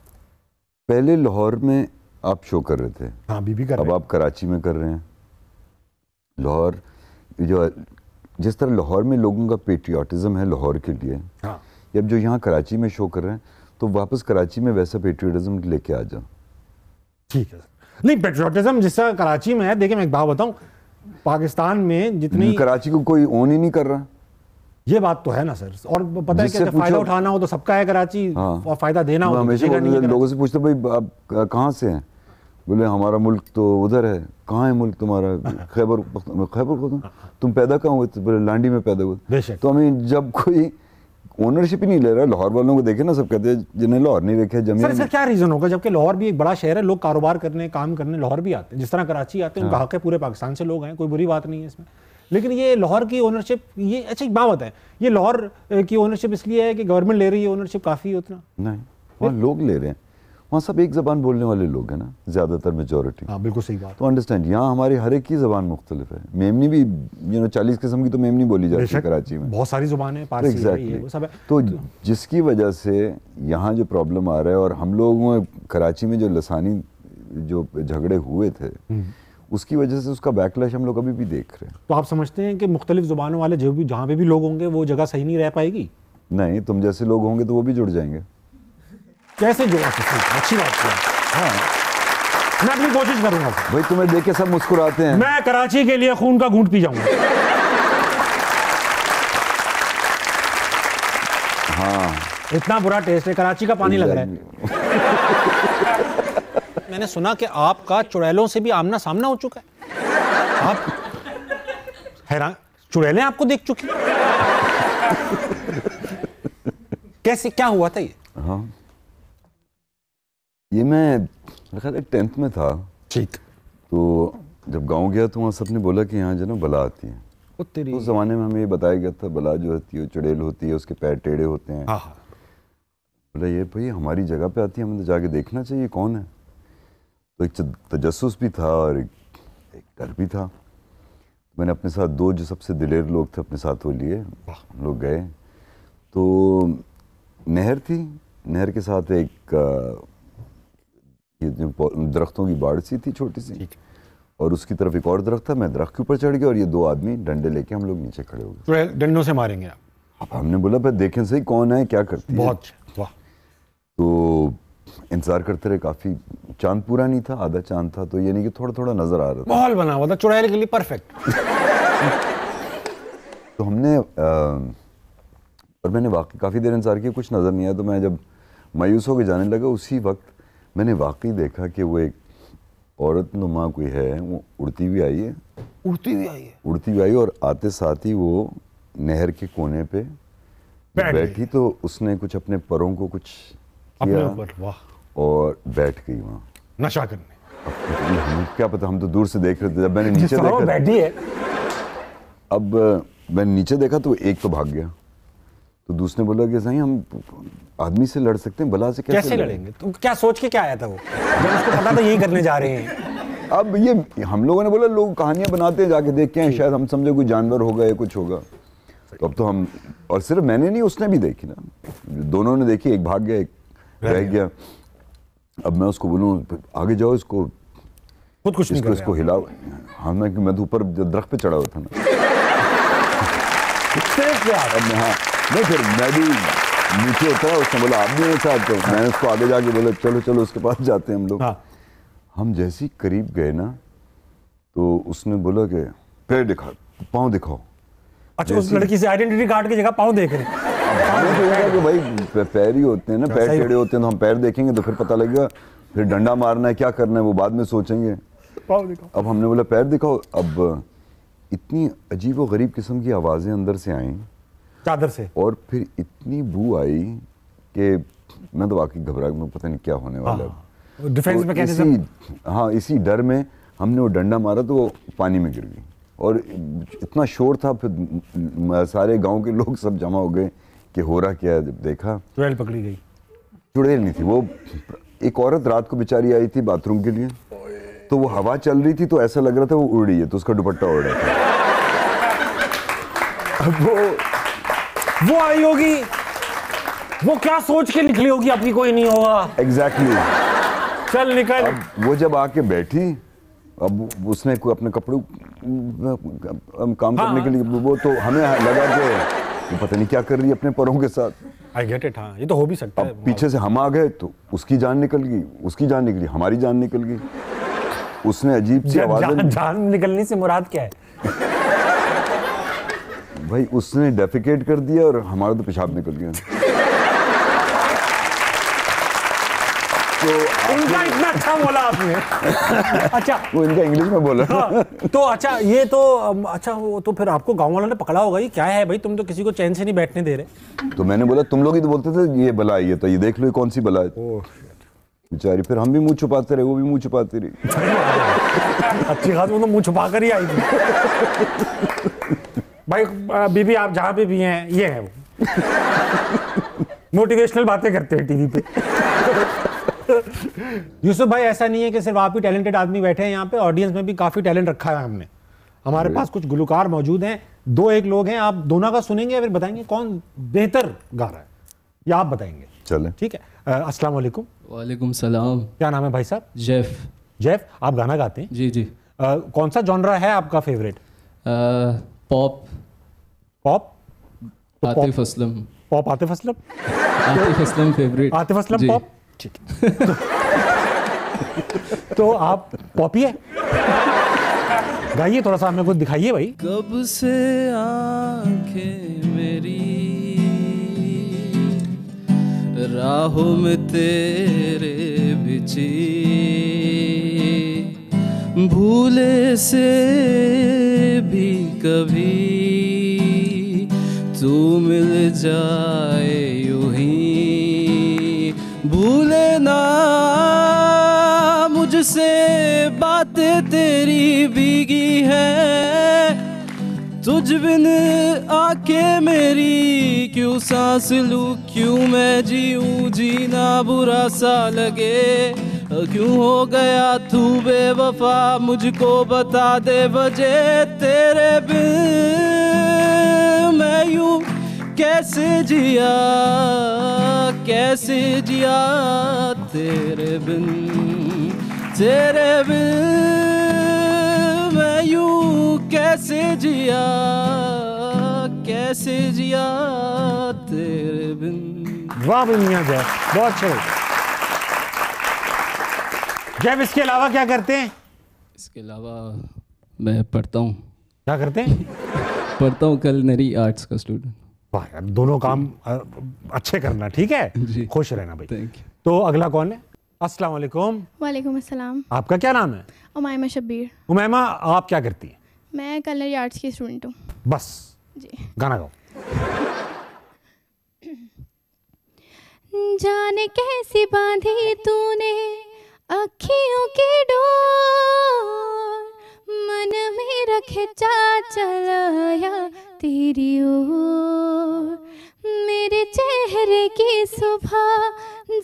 पहले लाहौर में आप शो कर रहे थे, हाँ बीबी कर रहे अब हैं। आप कराची में कर रहे हैं। लाहौर जो जिस तरह लाहौर में लोगों का पेट्रियाटिज्म है लाहौर के लिए, हाँ अब जो यहाँ कराची में शो कर रहे हैं, तो वापस कराची में वैसा पेट्रियाटिज्म लेके आ जाओ। ठीक है सर। नहीं, पेट्रियाटिज्म जिसका कराची में है, देखिए मैं एक बात बताऊं, पाकिस्तान में जितनी कराची को कोई ओन ही नहीं कर रहा। ये बात तो है ना सर, और पता है जिससे कि फायदा उठाना हो तो सबका है कराची, हाँ। और फायदा देना हो तो हमेशा किसी का नहीं है लोगों से पूछते भाई आप कहाँ से हैं, बोले हमारा मुल्क तो उधर है। कहाँ है मुल्क तुम्हारा? खैबर पख्तूनख्वा। तुम पैदा कहाँ हुए? बोले लांडी में पैदा हुए। बेशक। तो हमें जब कोई ओनरशिप ही नहीं ले रहा, लाहौर वालों को देखे ना, सब कहते हैं जिन्हें लाहौर नहीं देखे जमीन। सर क्या रीजन होगा, जबकि लाहौर भी एक बड़ा शहर है, लोग कारोबार करने काम करने लाहौर भी आते हैं, जिस तरह कराची आते हैं, उनका हक है, पूरे पाकिस्तान से लोग हैं, कोई बुरी बात नहीं है इसमें। लेकिन ये लाहौर की ओनरशिप, ये अच्छा एक बात है, ये लाहौर की ओनरशिप इसलिए है कि गवर्नमेंट ले रही है ओनरशिप, काफ़ी है उतना? नहीं, वहाँ लोग ले रहे हैं, वहाँ सब एक ज़बान बोलने वाले लोग हैं ना, ज़्यादातर मेजॉरिटी। हाँ बिल्कुल सही बात। तो अंडरस्टैंड, यहाँ हमारी हर एक की ज़बान मुख्तलिफ है। मेमनी भी 40 किस्म की तो मेमनी बोली जाती है कराची में, बहुत सारी जुबानें हैं, पारसी है, ये वो सब है। तो जिसकी वजह से यहाँ जो प्रॉब्लम आ रहा है, और हम लोगों में कराची में जो लसानी जो झगड़े हुए थे, उसकी वजह से उसका बैकलैश हम लोग अभी भी देख रहे हैं। तो आप समझते हैं कि मुख्तलिफ जुबानों वाले जो भी जहाँ पे भी लोग होंगे वो जगह सही नहीं रह पाएगी? नहीं, तुम जैसे लोग होंगे तो वो भी जुड़ जाएंगे। कैसे जुड़ा सकते? अच्छी बात है। हाँ, मैं अपनी कोशिश करूंगा भाई, तुम्हें देख के सब मुस्कुराते हैं। मैं कराची के लिए खून का घूंट पी जाऊंगा। हाँ, इतना बुरा टेस्ट है, कराची का पानी लग रहा है। मैंने सुना कि आपका चुड़ैलों से भी आमना सामना हो चुका है। आप हैरान, चुड़ैलें आपको देख चुकी? कैसे, क्या हुआ था ये? हाँ, ये मैं 10th में था। ठीक। तो जब गांव गया तो वहाँ सबने बोला कि यहाँ जो ना बला आती है। तो उस जमाने में हमें ये बताया गया था बला जो होती है चुड़ैल होती है, उसके पैर टेढ़े होते हैं। हाँ। बोला ये भाई हमारी जगह पे आती है, हमें तो जाके देखना चाहिए कौन है। तो एक तजस्सुस भी था और एक डर भी था। मैंने अपने साथ 2 जो सबसे दिलेर लोग थे अपने साथ वो लिए, हम लोग गए। तो नहर थी, नहर के साथ एक ये दरख्तों की बाड़ सी थी छोटी सी, और उसकी तरफ एक और दरख्त था। मैं दरख्त के ऊपर चढ़ गया और ये 2 आदमी डंडे लेके हम लोग नीचे खड़े हो गए। डंडों से मारेंगे आप? अब हमने बोला भाई देखें सही कौन है, क्या करती है। बहुत वाह। तो इंतजार करते रहे, काफी चांद पूरा नहीं था, आधा चांद था, तो ये नहीं कि थोड़ा थोड़ा नजर आ रहा था। माहौल बना हुआ था चुड़ैल के लिए परफेक्ट। तो हमने और मैंने वाकई काफ़ी देर इंतजार किया, कुछ नज़र नहीं आया। तो मैं जब मायूस होकर जाने लगा, उसी वक्त मैंने वाकई देखा कि वो एक औरत नुमा कोई है, वो उड़ती हुई आई है। उड़ती हुई आई है? उड़ती हुई आई, और आते साथ ही वो नहर के कोने पे बैठी। तो उसने कुछ अपने पैरों को कुछ किया, वाह, और बैठ गई वहाँ नशा करने। हमें क्या पता, हम तो दूर से देख रहे थे। जब मैंने नीचे देखा, बैठी है। अब मैंने नीचे देखा तो एक तो भाग गया, तो दूसरे बोला कि सही हम आदमी से लड़ सकते हैं, बला से कैसे लड़ेंगे? तो क्या सोच के क्या आया था वो, जब उसको पता था यही करने जा रहे हैं? अब ये हम लोगों ने बोला लोग कहानियां बनाते हैं, जाके देख के हैं, शायद हम समझे कोई जानवर होगा या कुछ होगा। तो अब तो हम, और सिर्फ मैंने नहीं, उसने भी देखी ना, दोनों ने देखी, एक भाग गया एक रह गया। अब मैं उसको बोलूँ आगे जाओ, इसको खुद कुछ नहीं, इसको हिलाओ। हाँ, मैं तो ऊपर दरख्त पे चढ़ा हुआ था ना। हाँ, नहीं, फिर मैं भी नीचे उतरा, उसने बोला आप भी मेरे साथ। तो मैंने उसको आगे जाके बोला चलो चलो उसके पास जाते हैं हम लोग। हाँ। हम जैसे ही करीब गए ना, तो उसने बोला कि पैर दिखा, पाँव दिखाओ। अच्छा, उस लड़की से आइडेंटिटी कार्ड की जगह पाँव देख रहे हैं? हमें तो लगा कि भाई पैर ही होते हैं ना, पैर टेढ़े होते हैं, तो हम पैर देखेंगे तो फिर पता लगेगा, फिर डंडा मारना है क्या करना है वो बाद में सोचेंगे। पाँव दिखाओ। अब हमने बोला पैर दिखाओ। अब इतनी अजीब व गरीब किस्म की आवाज़ें अंदर से आईं चादर से, और फिर इतनी बू आई कि मैं तो वाकई घबरा गया, पता नहीं क्या होने वाला है। Defence mechanism. हाँ, इसी डर में हमने वो डंडा मारा तो वो पानी में गिर गई, और इतना शोर था, फिर सारे गांव के लोग सब जमा हो गए कि हो रहा क्या है। जब देखा चुड़ैल पकड़ी गई। चुड़ैल नहीं थी वो, एक औरत रात को बेचारी आई थी बाथरूम के लिए, तो वो हवा चल रही थी तो ऐसा लग रहा था वो उड़ रही है, तो उसका दुपट्टा उड़ रहा था। अब वो आई होगी, वो क्या सोच के निकली होगी, अपनी कोई नहीं होगा। एग्जैक्टली चल निकल। अब वो जब आके बैठी, अब उसने कोई अपने कपड़े काम करने के लिए, वो तो हमें लगा कि वो पता नहीं क्या कर रही है अपने पैरों के साथ। आई गेट इट, हाँ ये तो हो भी सकता है। पीछे से हम आ गए तो उसकी जान निकल गई, उसकी जान निकली, हमारी जान निकल गई। उसने अजीब सी आवाज़, जान निकलने से मुराद क्या है? भाई उसने डेफिकेट कर दिया और हमारा तो पेशाब निकल गया। तो इनका इतना अच्छा बोला आपने। अच्छा वो इनका इंग्लिश में बोला। हाँ, तो अच्छा ये तो अच्छा वो तो फिर आपको गांव वालों ने पकड़ा होगा, ये क्या है भाई, तुम तो किसी को चैन से नहीं बैठने दे रहे। तो मैंने बोला तुम लोग ही तो बोलते थे ये बला आई है, तो ये देख लो ये कौन सी बला है। बेचारी फिर हम भी मुंह छुपाते रहे, वो भी मुंह छुपाती रही। अच्छी खास वो तो मुंह छुपा कर ही आई थी। भाई बीबी आप जहाँ पे भी हैं, ये है वो मोटिवेशनल बातें करते हैं टीवी पे। यूसुफ भाई ऐसा नहीं है कि सिर्फ आप ही टैलेंटेड आदमी बैठे हैं यहाँ पे, ऑडियंस में भी काफी टैलेंट रखा है हमने। हमारे पास कुछ गुलकार मौजूद हैं, दो एक लोग हैं, आप दोनों का सुनेंगे फिर बताएंगे कौन बेहतर गा रहा है, या आप बताएंगे। चले ठीक है। अस्सलाम वालेकुम। वालेकुम सलाम। क्या नाम है भाई साहब? जेफ। जेफ, आप गाना गाते हैं? जी जी। कौन सा जॉनरा है आपका favourite? Pop. Pop? Atif Aslam. Pop Atif Aslam? Atif Aslam favourite. Atif Aslam pop, ठीक है। तो आप पॉपी है, गाइए थोड़ा सा हमें कुछ दिखाइए भाई। कब से आंखें मेरी राहों में तेरे बिछी, भूले से भी कभी तू मिल जाए यूं ही, भूले ना मुझसे बातें तेरी भीगी है, तुझ बिन आके मेरी क्यों सांस लूं, क्यों मैं जीऊं, जीना बुरा सा लगे, क्यों हो गया तू बेवफा, मुझको बता दे वजह, तेरे बिन मैं यूं कैसे जिया, कैसे जिया तेरे बिन, तेरे बिन मैं यूं कैसे जिया, कैसे जिया तेरे बिन। वाह भाई मियां जय, बहुत अच्छे भाई। जय, इसके अलावा क्या करते हैं? इसके अलावा मैं पढ़ता हूँ। क्या करते हैं? पढ़ता हूँ, culinary आर्ट्स का स्टूडेंट। वाह यार, दोनों काम अच्छे करना, ठीक है जी। खुश रहना भाई। Thank you. तो अगला कौन है? अस्सलाम वालेकुम। वालेकुम अस्सलाम। आपका क्या नाम है? उमायमा शब्बीर। उमैमा, आप क्या करती हैं? मैं culinary आर्ट्स की स्टूडेंट हूँ। बस जी। गाना गाओ। जाने कैसी बांधी तूने अखियों की डोर, मन मेरा खिंचा चलाया तेरी ओर, मेरे चेहरे की सुबह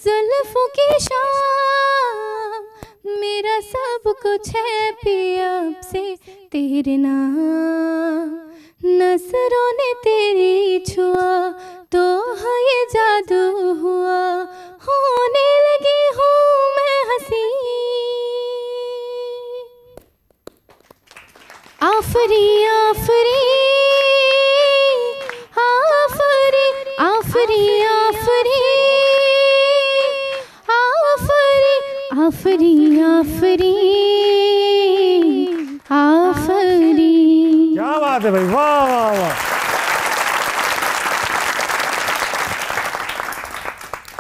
जुल्फों की शाम, मेरा सब कुछ है पिया अब से तेरे नाम, नजरों ने तेरी छुआ तो हाँ ये जादू हुआ, होने लगी हूँ मैं हंसी, आफरी आफरी आफरी आफरी आफरी आफरी आफरी आफरी आफरी। क्या बात है भाई, वाह वाह वाह।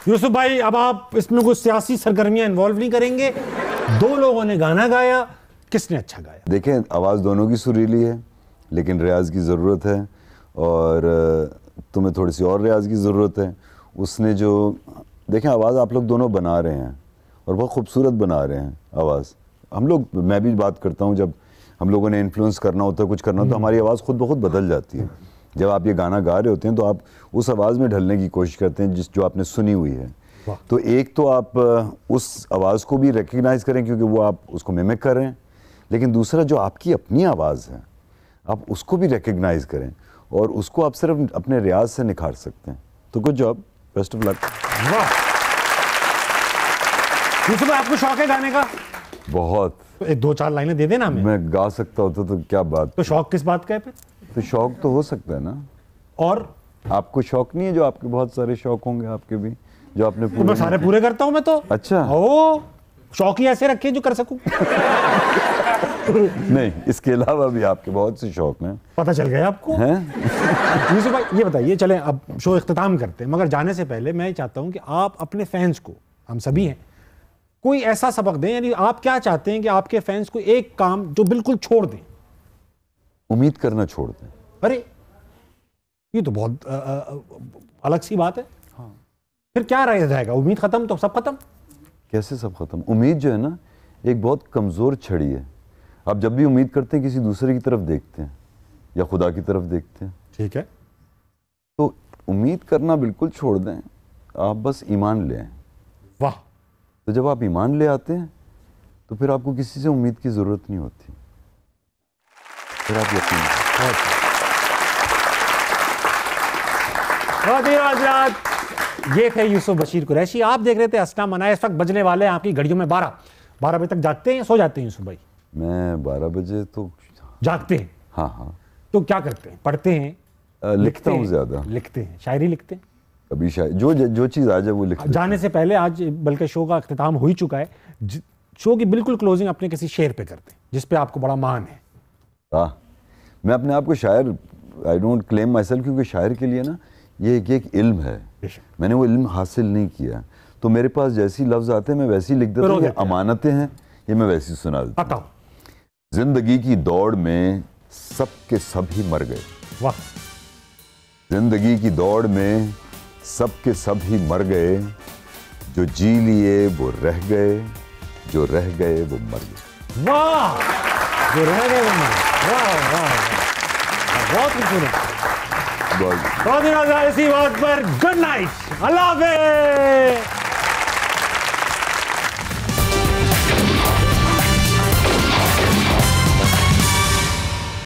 यूसुफ भाई, अब आप इसमें कुछ सियासी सरगर्मियां इन्वॉल्व नहीं करेंगे? दो लोगों ने गाना गाया, किसने अच्छा गाया? देखें, आवाज़ दोनों की सुरीली है, लेकिन रियाज की ज़रूरत है, और तुम्हें थोड़ी सी और रियाज की ज़रूरत है। उसने जो, देखें आवाज़ आप लोग दोनों बना रहे हैं और बहुत खूबसूरत बना रहे हैं आवाज़। हम लोग, मैं भी बात करता हूँ, जब हम लोगों ने इन्फ्लुएंस करना होता है, कुछ करना होता है, तो हमारी आवाज़ खुद ब खुद बदल जाती है। जब आप ये गाना गा रहे होते हैं तो आप उस आवाज़ में ढलने की कोशिश करते हैं जो आपने सुनी हुई है। तो एक तो आप उस आवाज़ को भी रिकग्नाइज करें क्योंकि वो आप उसको मिमिक कर रहे हैं, लेकिन दूसरा जो आपकी अपनी आवाज़ है आप उसको भी रिकग्नाइज करें और उसको आप सिर्फ अपने रियाज से निखार सकते हैं। तो good job, best of luck. वाह यूसुफ भाई, आपको शौक है गाने का? बहुत। तो एक 2-4 लाइनें दे देना हमें। मैं गा सकता होता तो क्या बात। तो शौक किस बात का है फिर? तो शौक तो हो सकता है ना। और आपको शौक नहीं है? जो आपके बहुत सारे शौक होंगे आपके भी जो आपने तो मैं सारे पूरे करता हूं मैं तो। अच्छा। ओ शौक ही ऐसे रखे जो कर सकूं। नहीं, इसके अलावा भी आपके बहुत से शौक हैं। पता चल गया आपको हैं? यूसुफ भाई ये बताइए, चलें अब शो इख्तिताम करते हैं, मगर जाने से पहले मैं चाहता हूं कि आप अपने फैंस को, हम सभी हैं, कोई ऐसा सबक दें, यानी आप क्या चाहते हैं कि आपके फैंस को एक काम जो बिल्कुल छोड़ दें। उम्मीद करना छोड़ दें। अरे ये तो बहुत अलग सी बात है। हाँ। फिर क्या रह जाएगा? उम्मीद खत्म तो सब खत्म। कैसे सब खत्म? उम्मीद जो है ना एक बहुत कमज़ोर छड़ी है। आप जब भी उम्मीद करते हैं किसी दूसरे की तरफ देखते हैं या खुदा की तरफ देखते हैं। ठीक है। तो उम्मीद करना बिल्कुल छोड़ दें, आप बस ईमान ले आएं। वाह। तो जब आप ईमान ले आते हैं तो फिर आपको किसी से उम्मीद की ज़रूरत नहीं होती, फिर आप यकीन। ये थे यूसुफ बशीर कुरैशी। आप देख रहे थे हंसना मनाए। इस वक्त बजने वाले हैं आपकी घड़ियों में 12 बजे तक जागते हैं, सो जाते हैं यूसुफ भाई? मैं 12 बजे तो जागते हैं। हाँ हाँ। तो क्या करते हैं? पढ़ते हैं? लिखता हूँ ज़्यादा। लिखते हैं? शायरी लिखते हैं? कभी शायद जो चीज़ आ जाए वो लिख। जाने से पहले आज बल्कि शो का अख्तिताम हो ही चुका है, शो की बिल्कुल क्लोजिंग अपने किसी शेर पे करते हैं जिस पे आपको बड़ा मान है। हाँ, मैं अपने आप को शायर, I don't claim my self, क्योंकि शायर के लिए ना ये एक इल्म है, मैंने वो इल्म हासिल नहीं किया। तो मेरे पास जैसी लफ्ज़ आते हैं मैं वैसी लिख देता हूँ। ये अमानतें हैं, ये मैं वैसी सुना देता हूँ। जिंदगी की दौड़ में सब के सब ही मर गए। वाह। जिंदगी की दौड़ में सब के सब ही मर गए, जो जी लिए वो रह गए, जो रह गए वो मर गए। वाह। जो रह गए वो मर गए। वाह वाह, बहुत खूबसूरत। बहुत इसी बात पर गुड नाइट, अल्लाह हाफ़िज़।